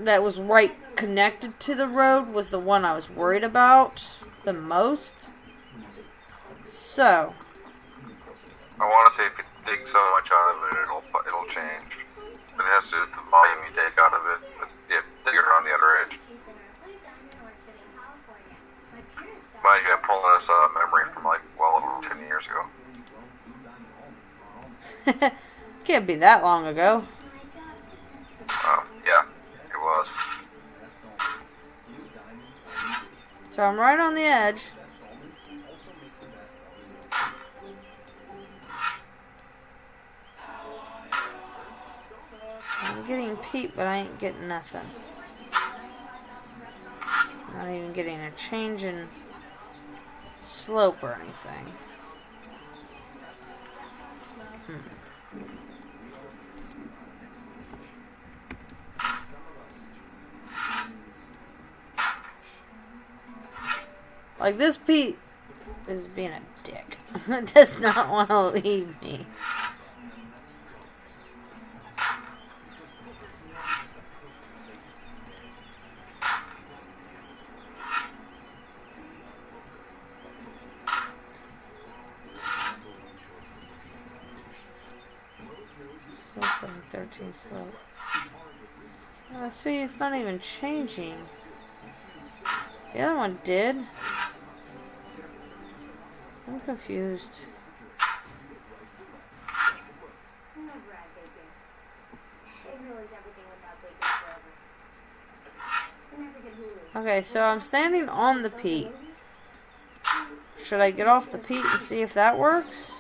that was right connected to the road was the one I was worried about the most. So, I want to say if you dig so much out of it, it'll change. But it has to do with the volume you take out of it. But yeah, dig it around the other edge. Mind you, I'm pulling this memory from well over 10 years ago. can't be that long ago. Yeah, it was. So I'm right on the edge. I'm getting peat, but I ain't getting nothing. Not even getting a change in slope or anything. Like, this peat is being a dick. It does not want to leave me. Still 713 slope. See, it's not even changing. The other one did. I'm confused. Okay, so I'm standing on the peat. Should I get off the peat and see if that works?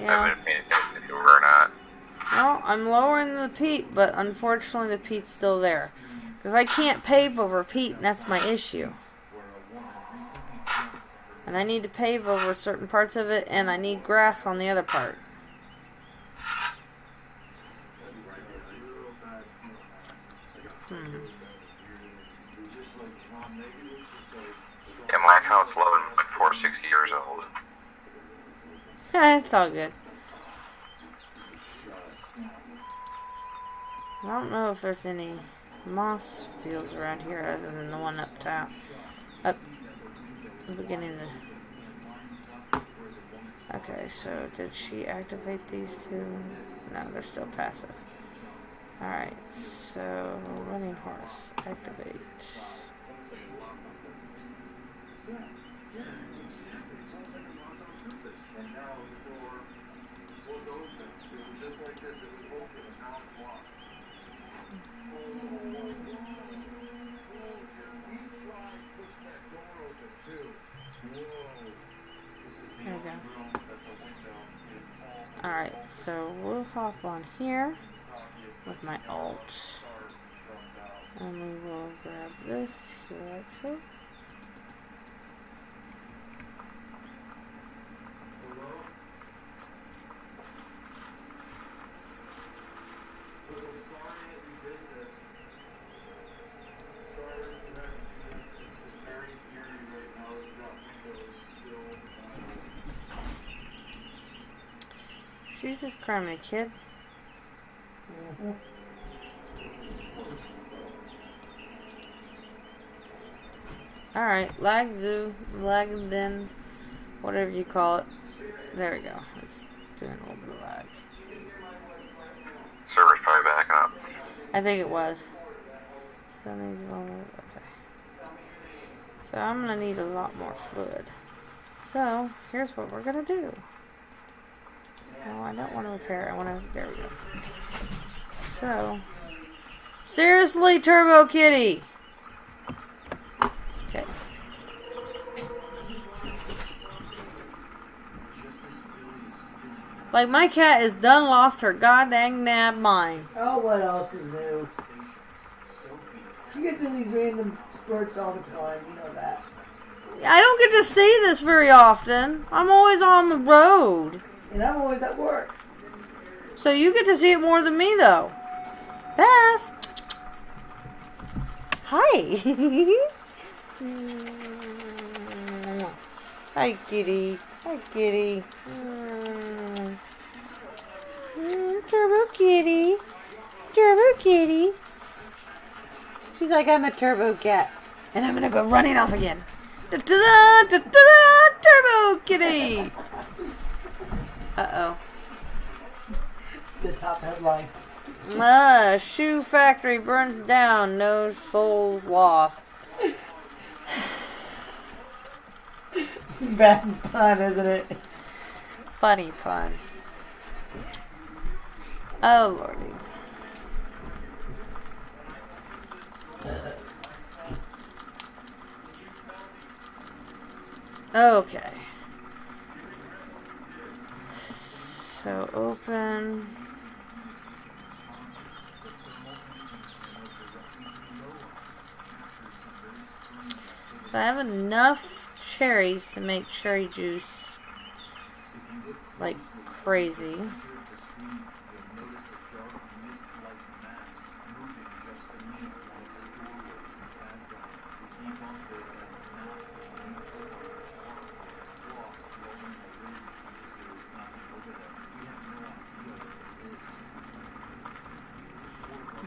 Yeah. haven't paid attention if you were or not. Well, I'm lowering the peat, but unfortunately the peat's still there. Because I can't pave over peat, and that's my issue. And I need to pave over certain parts of it, and I need grass on the other part. Yeah, my account's 11.46 years old. It's all good. I don't know if there's any moss fields around here other than the one up top. Up the beginning of the... Okay, so did she activate these two? No, they're still passive. Alright, so running horse, activate. There we go. Alright, so we'll hop on here with my alt. And we will grab this here like so. Jesus Christ, kid. Alright, lag then, whatever you call it. There we go. It's doing a little bit of lag. Server's probably backing up. I think it was. Okay. So I'm gonna need a lot more fluid. So here's what we're gonna do. No, I don't want to repair. I want to. There we go. So, seriously, Turbo Kitty. Okay. Like my cat is done lost her goddamn nab mind. Oh, what else is new? She gets in these random spurts all the time. You know that. I don't get to see this very often. I'm always on the road. And I'm always at work. So you get to see it more than me, though. Bass. Hi. Hi, kitty. Hi, kitty. Turbo kitty. Turbo kitty. She's like, I'm a turbo cat. And I'm going to go running off again. Da-da-da, da-da-da, turbo kitty. Uh-oh. The top headline. Shoe factory burns down. No souls lost. Bad pun, isn't it? Funny pun. Oh, lordy. Okay. So open. So I have enough cherries to make cherry juice like crazy.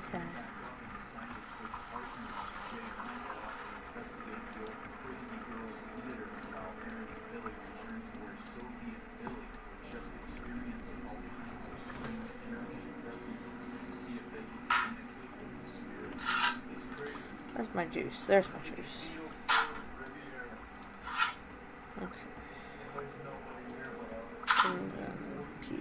Okay. Where's my juice? There's my juice. Okay. And then peach.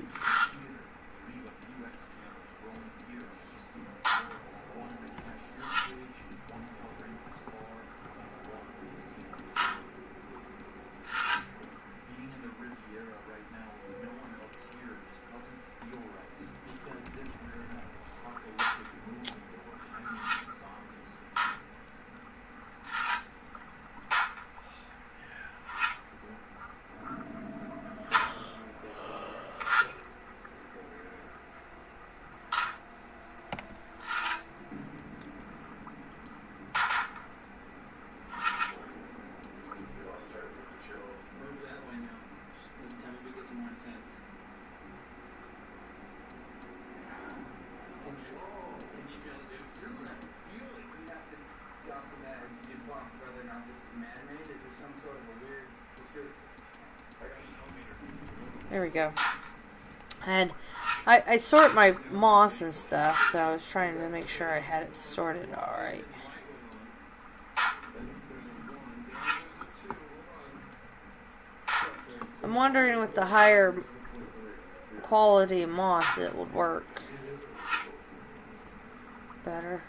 There we go. And I sort my moss and stuff, so I was trying to make sure I had it sorted alright. I'm wondering with the higher quality moss it would work better.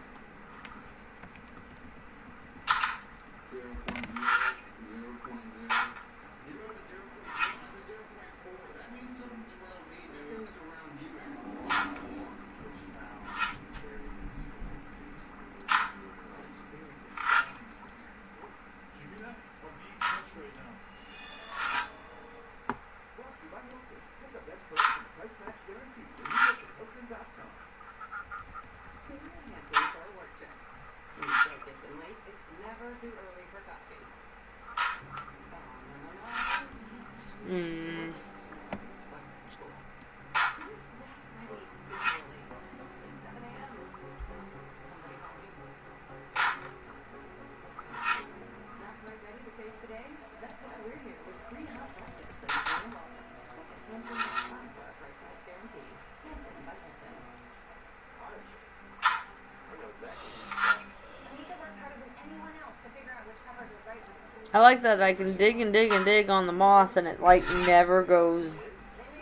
I like that I can dig and dig and dig on the moss and it like never goes,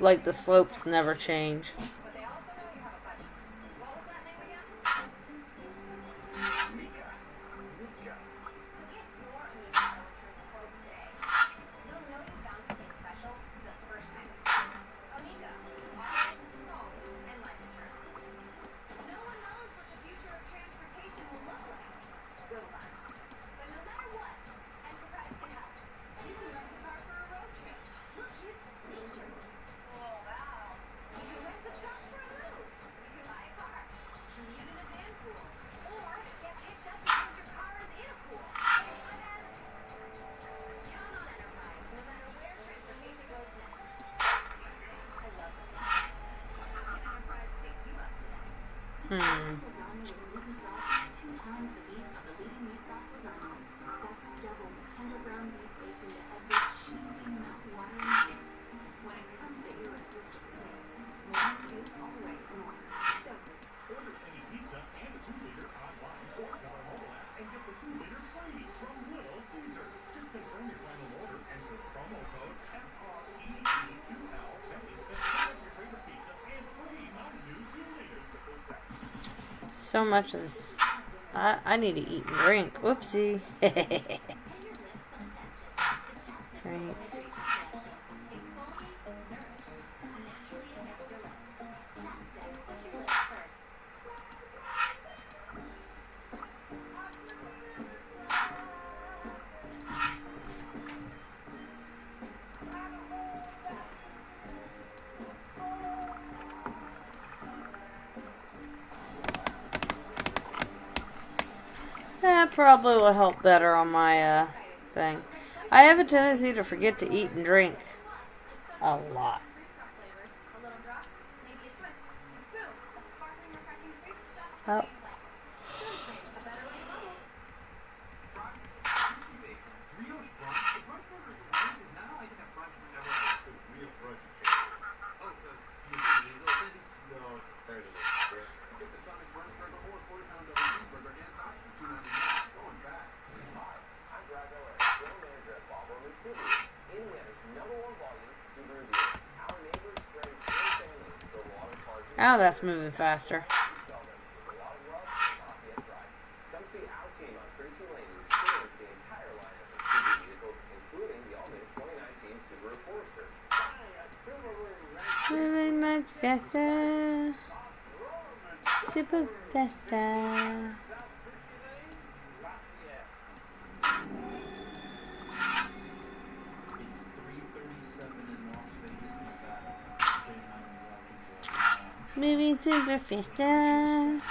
like the slopes never change. So much of this. I need to eat and drink. Whoopsie. Drink. That probably will help better on my thing. I have a tendency to forget to eat and drink a lot. Oh. Now that's moving faster. Moving much faster. Super faster. Moving super faster.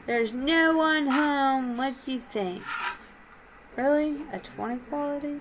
There's no one home. What do you think? Really? A 20 quality?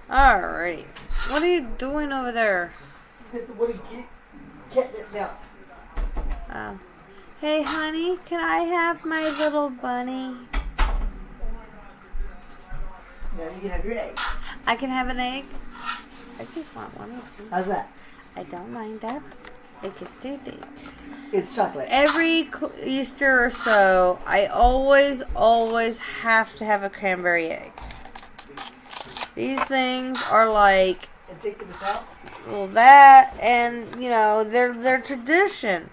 Alright. What are you doing over there? Hit the woody catnip mouse. Oh. Hey, honey, can I have my little bunny? Now you can have your egg. I can have an egg? I just want one. How's that? I don't mind that. It gets too big. It's chocolate. Every Easter or so, I always have to have a cranberry egg. These things are like, And take this out. well, that, and, you know, they're tradition.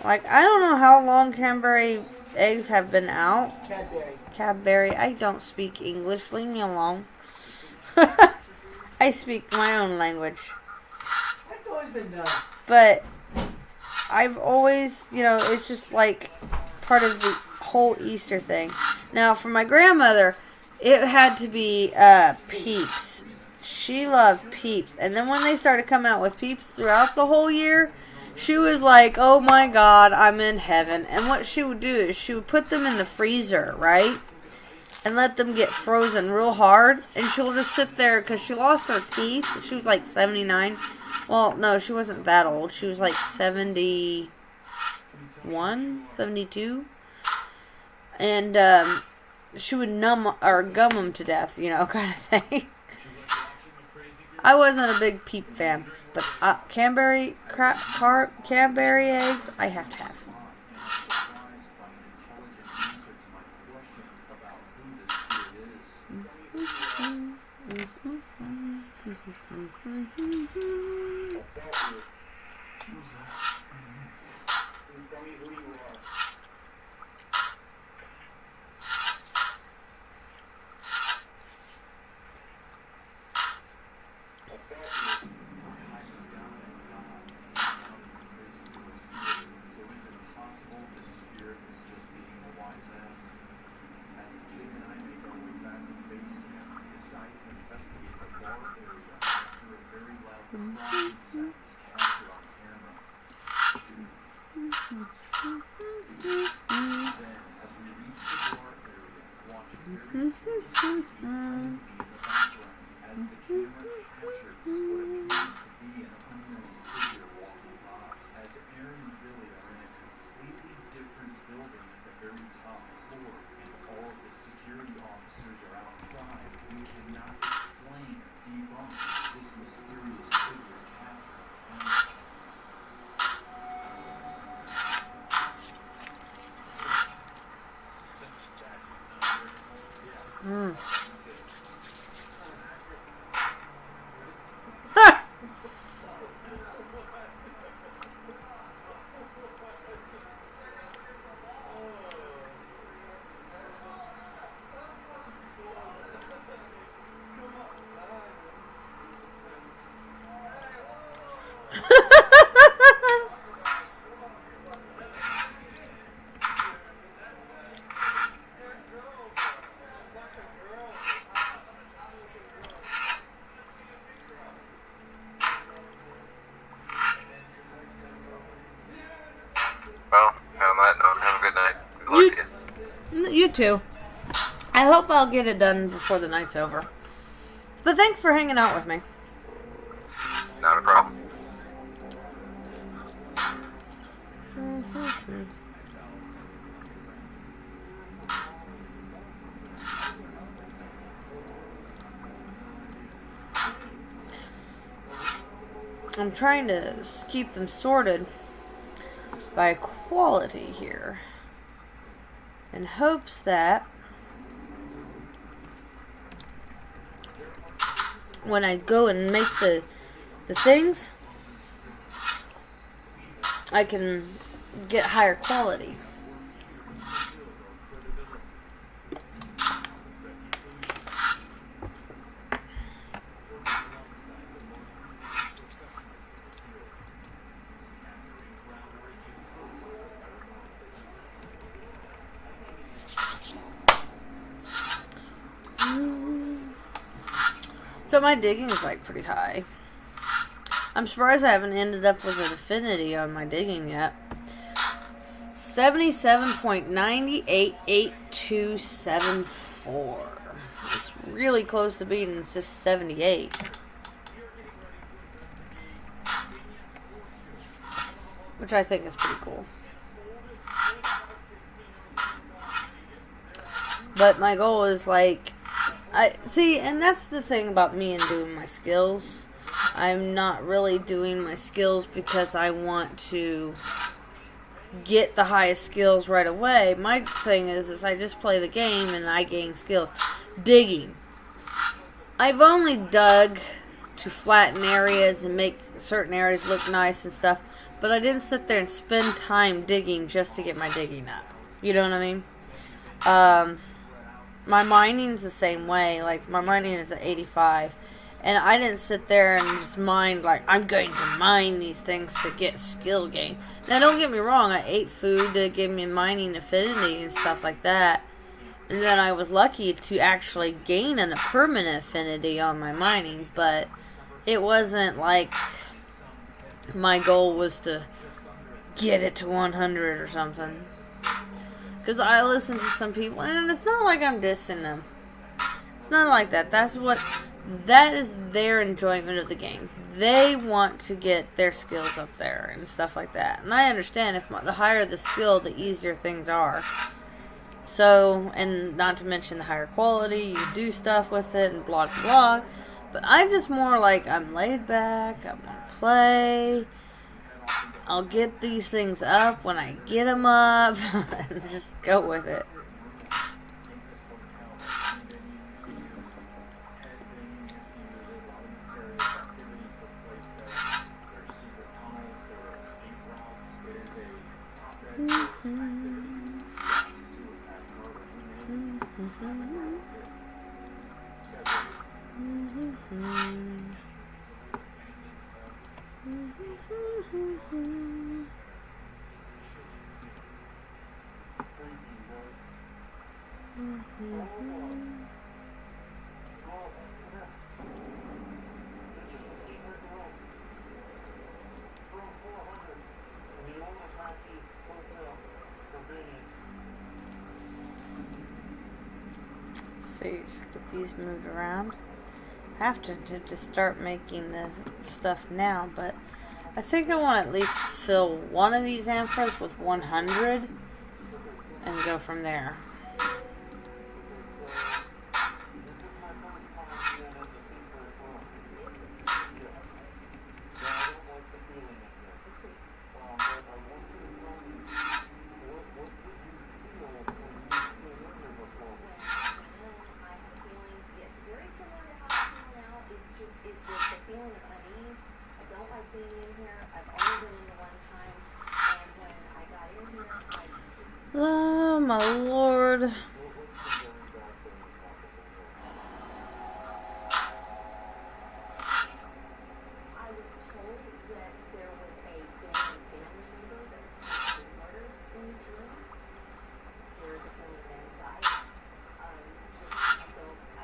Like, I don't know how long cranberry eggs have been out. Cadbury. Cadbury. I don't speak English. Leave me alone. I speak my own language. That's always been done. But I've always, you know, it's just like part of the whole Easter thing. Now, for my grandmother, it had to be Peeps. She loved Peeps. And then when they started coming out with Peeps throughout the whole year, she was like, oh my God, I'm in heaven. And what she would do is she would put them in the freezer, right? And let them get frozen real hard. And she'll just sit there because she lost her teeth. She was like 79. Well, no, she wasn't that old. She was like 71, 72. And she would numb or gum them to death, you know, kind of thing. I wasn't a big Peep fan. But Cadbury eggs, I have to have. Well, on that note, have a good night. Good luck to you. You too. I hope I'll get it done before the night's over. But thanks for hanging out with me. Not a problem. I'm trying to keep them sorted by quality here, in hopes that when I go and make the things, I can get higher quality. So my digging is like pretty high. I'm surprised I haven't ended up with an affinity on my digging yet. 77.988274. It's really close to beating. It's just 78. Which I think is pretty cool. But my goal is like, and that's the thing about me and doing my skills. I'm not really doing my skills because I want to get the highest skills right away. My thing is I just play the game and I gain skills. Digging. I've only dug to flatten areas and make certain areas look nice and stuff, but I didn't sit there and spend time digging just to get my digging up. You know what I mean? My mining's the same way. Like, my mining is at 85. And I didn't sit there and just mine, like, I'm going to mine these things to get skill gain. Now, don't get me wrong. I ate food to give me mining affinity and stuff like that. And then I was lucky to actually gain a permanent affinity on my mining. But it wasn't like my goal was to get it to 100 or something. Because I listen to some people, and it's not like I'm dissing them. It's not like that. That is their enjoyment of the game. They want to get their skills up there and stuff like that. And I understand the higher the skill, the easier things are. So, and not to mention the higher quality, you do stuff with it and blah, blah, blah. But I'm just more like, I'm laid back, I want to play. I'll get these things up when I get them up, and just go with it. See, get these moved around. I have to start making the stuff now, but I think I want to at least fill one of these amphras with 100 and go from there. Oh my lord. I was told that there was a family member that was possibly murdered in this room. There is a family inside. I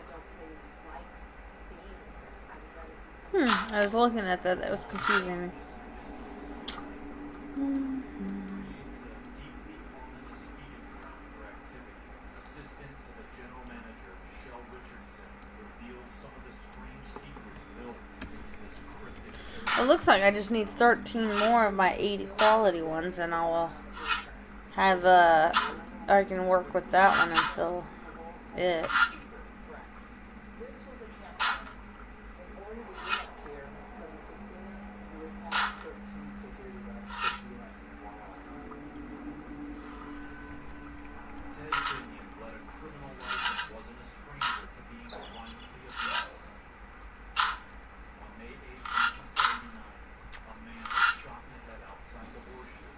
don't really like being here. I would rather be I was looking at that. That was confusing me. It looks like I just need 13 more of my 80 quality ones, and I'll have I can work with that one and fill it. This was a camera. In order to get up here from the casino, you would pass 13 security guards just to get up. Ted Bunyan led a criminal life and wasn't a stranger to being violently abusive. On May 8, 1979, a man was shot in the head outside the horseshoe.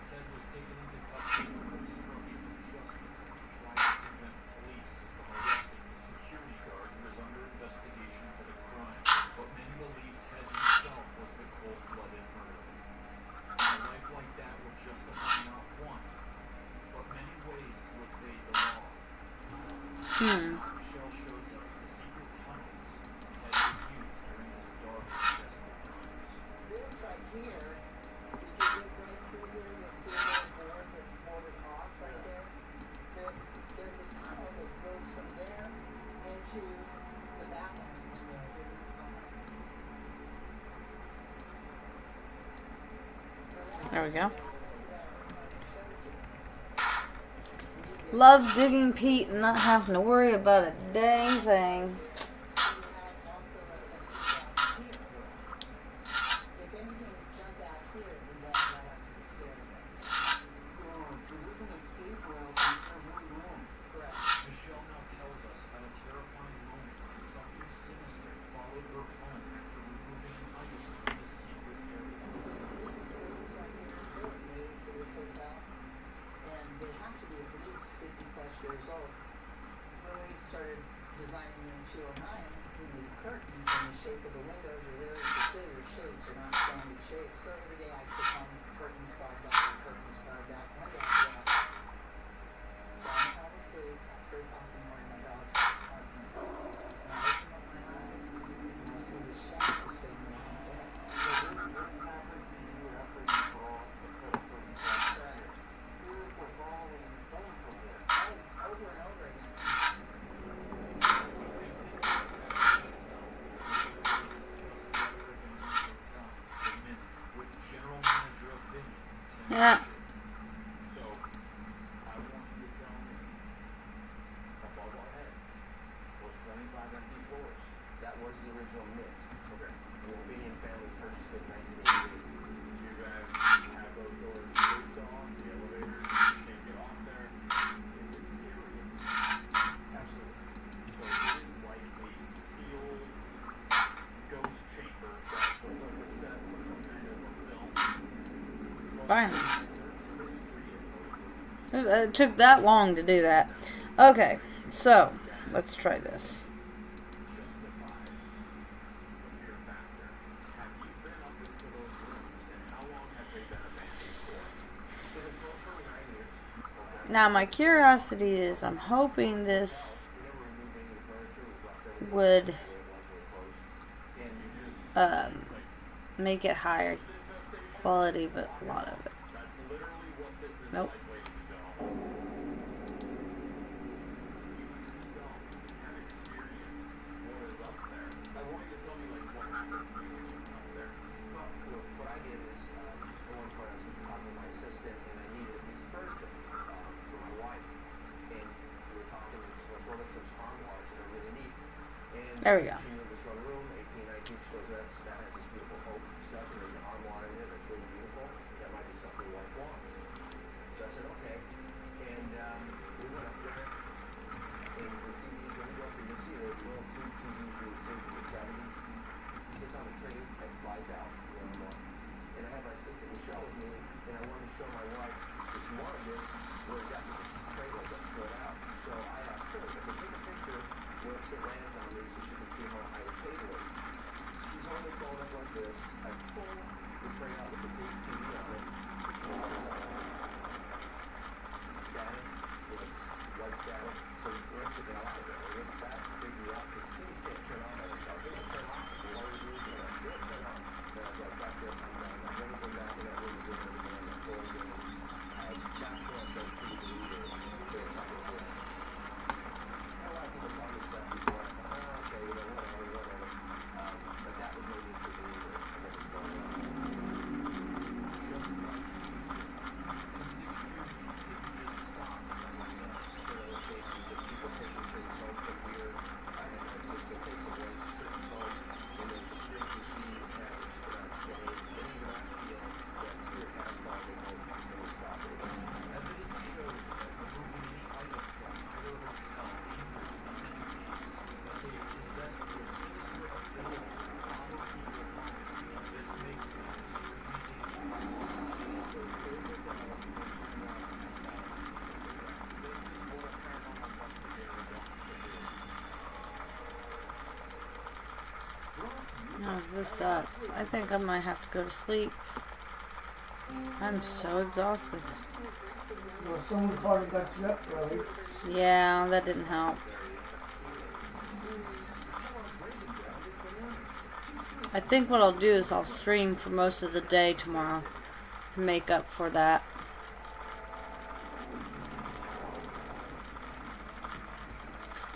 Ted was taken into custody for obstruction of justice as he tried to prevent police from arresting the security guard who was under investigation for the crime. But many believe Ted himself was the cold-blooded murderer. A life like that would justify not one, but many ways to evade the law. Michelle shows us the secret tunnels Ted would use during his dark and desperate times. This right here, if you look right through here, you'll see a little board that There we go. Love digging Pete and not having to worry about a dang thing. Michelle now tells us about a terrifying moment when something sinister followed her home after removing an item from the secret area. These rooms right here, they were made for this hotel, and they have to be at least 50 plus years old. When we started designing room 209, we needed curtains, and the shape of the windows are very peculiar shapes, they're not standard shapes. So every day I took home curtains carved out, curtains carved out, window out. So I'm trying to sleep, 3 o'clock in the morning, my dog's barking. And I open up my eyes, and I see the shadow standing on my bed. Over and over again. With general manager of Minions, Tim. Yeah. So, I want you to tell me, above our heads, those 25 empty floors. That was the original Mint. Okay. The Albanian family purchased it in 1988. Do you guys have those doors taped on, the elevator, can't get off there? Is it scary? Absolutely. So it is like a sealed ghost chamber that looks like a set of some kind of a film. Finally. There's history in those rooms. It took that long to do that. Okay, so let's try this. Justifies the fear factor. Have you been up into those rooms, and how long have they been abandoned for? It was built for 9 years. Okay. Now my curiosity is, I'm hoping this We never removed any of the furniture. We left everything would the way it was when it closed. And you just make it higher quality, but a lot of it. that's literally what this is Nope. like, ladies and gentlemen. You yourself have experienced what is up there. I want you to tell me like what happened to you when you went up there. Well, look, what I did is, at one point I was talking to my assistant, and I needed a piece of furniture for my wife. And we were talking, and she goes, well, there's some armoires that are really neat. And There we go. she knew this one room, 1819, she goes, that has this beautiful oak stuff, and there's an armoire in there that's really beautiful. That might be something your wife wants. So I said, okay. And we went up there, and the TVs, when you go up there, you'll see there's little two TVs you would see from the 70s. Sits on a tray that slides out, and I had my assistant Michelle with me, and I wanted to show my wife, if you wanted this, where exactly this tray was that slid out. So I asked her, I said, take a picture where it lands on me so she can see how high the table is. She's holding the phone up like this. I pull the tray out with the TV on it. Static, white static. So the answer to that, what's that? Figure out, because TVs can't turn on by themselves. They don't turn off. The wires are turn on. They don't turn on. And I was like, that's it. I'm done. I've never been back in that room again. Everything on that floor again. That's when I started truly believing there's something there. A lot of people tell me stuff before. I thought, oh, okay, whatever. But that was made me a believer in what was going on. Just like his assistant, Tim's experience didn't just stop right there. There are other cases of people taking things home from here. I had my assistant take some waste things home, and there's experiences she had that she could not explain. And even I feel that spirit has followed me home from this property. Evidence shows that removing any item from either hotel angers the entities, but they possess the sinister ability to follow people home. This makes them extremely dangerous. Oh, this sucks. I think I might have to go to sleep. I'm so exhausted. Well, someone called and got you up early. Yeah, that didn't help. I think what I'll do is I'll stream for most of the day tomorrow to make up for that.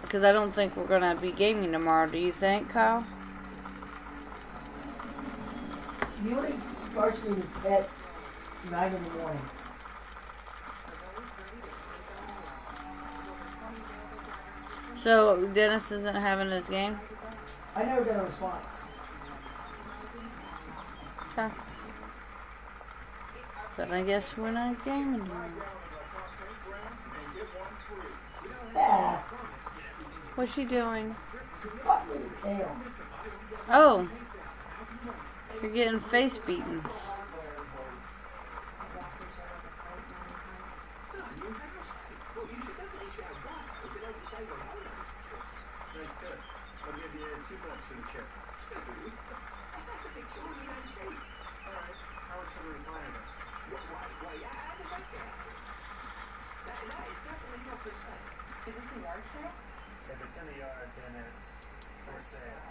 Because I don't think we're going to be gaming tomorrow. Do you think, Kyle? The only sparse thing is that 9 in the morning. So Dennis isn't having his game? I never got a response. Okay. But I guess we're not gaming tomorrow. Fast. What's she doing? Fuck me tail. Oh. You're getting face beatings. Nice tip. I'll give you $2 for the chair. That's a big tool you got to take. All right. How much for the recliner? Why, yeah, I did like that. That is definitely not for sale. Is this a yard sale? If it's in the yard, then it's for sale.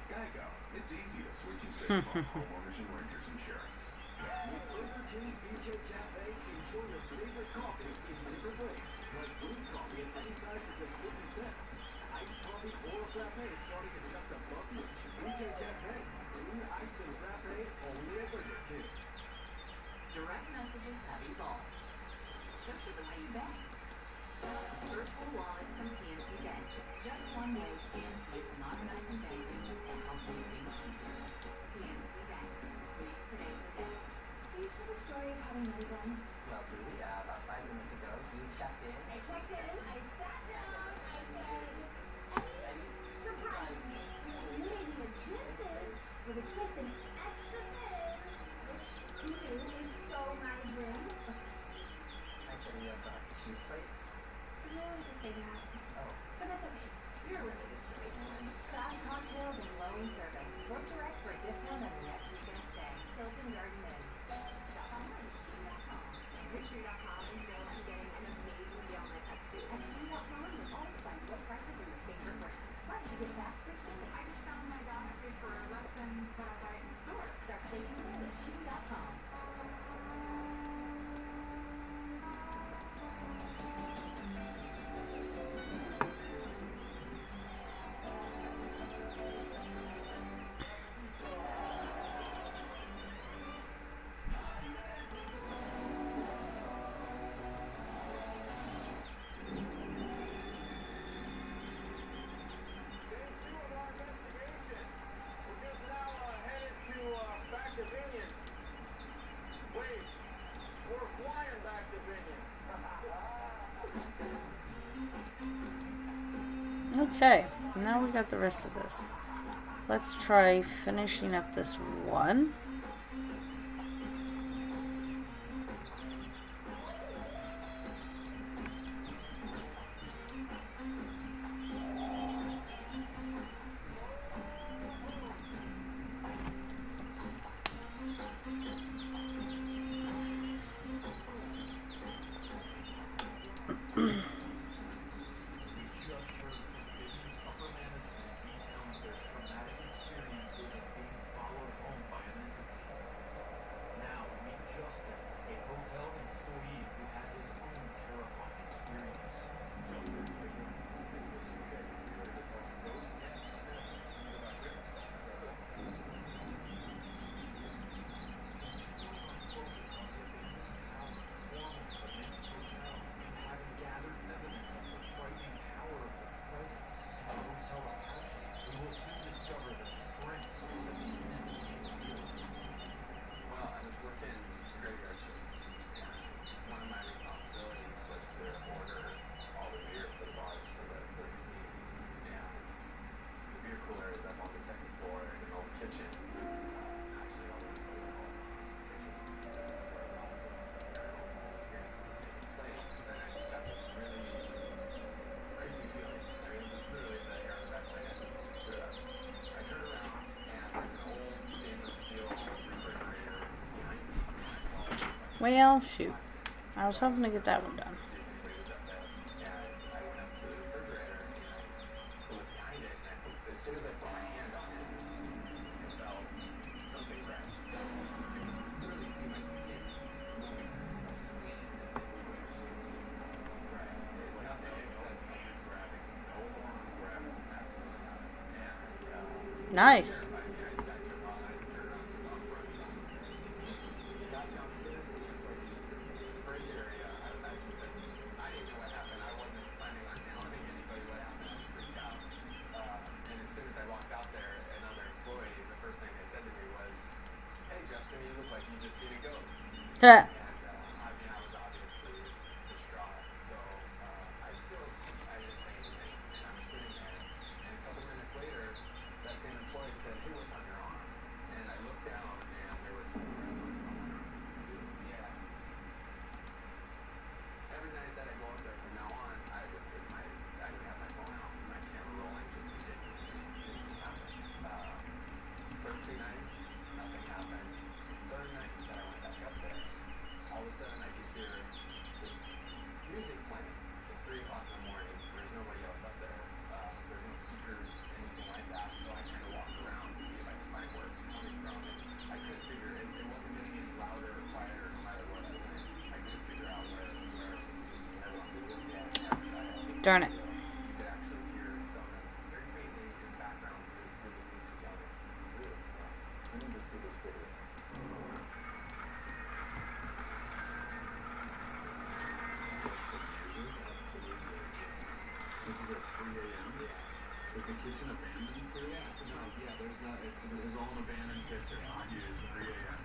Geico. It's easy to switch and save on homeowners and renters insurance. With Liberty's BJ Cafe, enjoy your favorite coffee in different ways. Like brewed coffee in any size for just 50 cents. Iced coffee or a frappe starting at just $1 each. BJ Cafe. Brewed, iced, and frappe only at Burger King. Direct messages have evolved. So should the way you bank. Virtual wallet from PNC Bank. Just one way PNC is modernizing banking to help make things easier. PNC Bank. Make today the day. Can you tell the story of how we met again? Well, Dewey, about 5 minutes ago, you checked in. I checked in, I sat down, I said, Eddie, surprise me. You made me a gin fizz with a twist of extra fizz, which you knew is so my drink. What's next? I said, yes, cheese plates. No, I didn't say that. Oh. But that's okay. You're a really good storyteller. Craft cocktails and glowing service. Book direct for a discount on your next weekend stay. Hilton Garden Inn. Shop online at chewy.com. At chewy.com and go on getting an amazing deal on my pet food. At chewy.com, you'll always find low prices on your favorite brands. Plus, you get fast free shipping. I just found my dog's food for less than what I buy in the store. Start saving today at chewy.com. Okay, so now we got the rest of this. Let's try finishing up this one. Well, shoot. I was hoping to get that one done. Nice. Huh. I mean, I was obviously distraught, so I didn't say anything, and I was sitting there, and a couple minutes later, that same employee said, "Hey, what's on your arm?" And I looked down, and there was some red on my arm. Yeah. Every night that I go up there from now on, I would have my phone out, my camera rolling, just in case anything happened. First 2 nights, nothing happened. Third night that I went back up there, all of a sudden I could hear this music playing. It's 3 o'clock in the morning. There's nobody else up there. There's no speakers, anything like that. So I kind of walked around to see if I could find where it's coming from. And I couldn't figure it. It wasn't getting any louder or quieter no matter where I went. I couldn't figure out where everyone was looking at. Darn it. You could actually hear some of them very faintly in the background through the music playing. Really? I need to see this video. This is at 3 a.m. Yeah. Is the kitchen abandoned for you? No, yeah, there's not. It's all an abandoned kitchen. It's 3 a.m.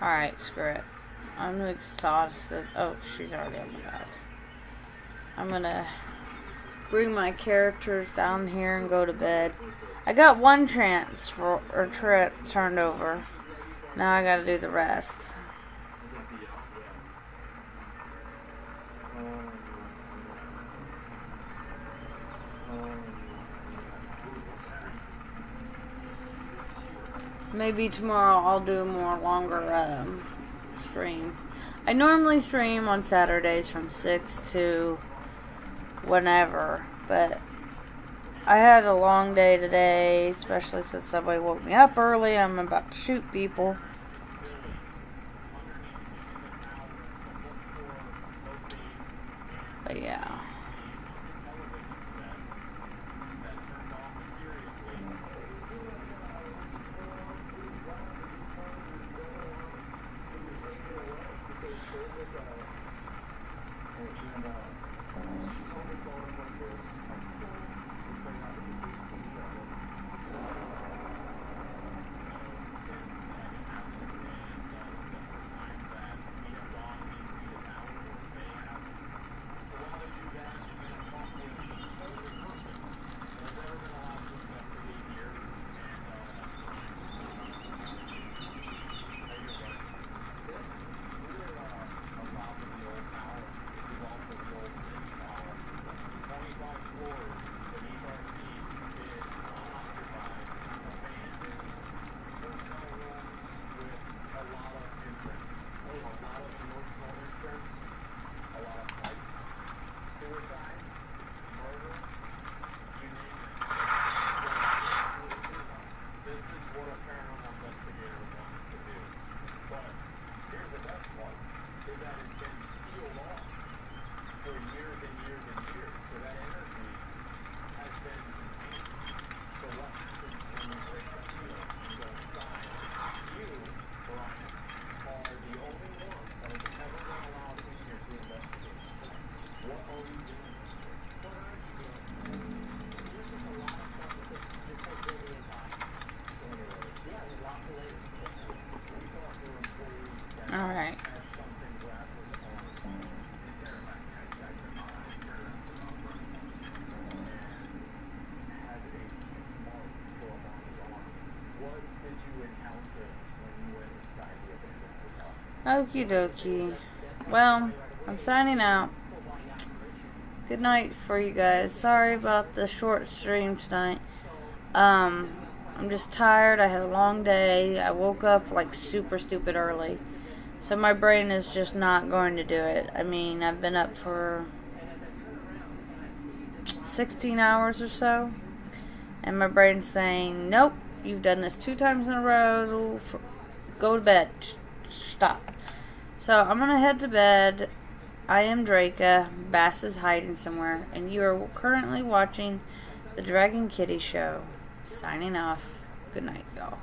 Alright, screw it. I'm exhausted. Oh, she's already on the back. I'm gonna bring my characters down here and go to bed. I got one chance turned over. Now I gotta do the rest. Maybe tomorrow I'll do a more longer stream. I normally stream on Saturdays from 6 to whenever, but I had a long day today, especially since somebody woke me up early. I'm about to shoot people. But yeah. Alright. Okie dokie. Well, I'm signing out. Good night for you guys. Sorry about the short stream tonight. I'm just tired. I had a long day. I woke up like super stupid early. So my brain is just not going to do it. I mean, I've been up for 16 hours or so. And my brain's saying, nope, you've done this 2 times in a row. Go to bed. Stop. So I'm going to head to bed. I am Draca. Bass is hiding somewhere. And you are currently watching the Dragon Kitty Show. Signing off. Good night, y'all.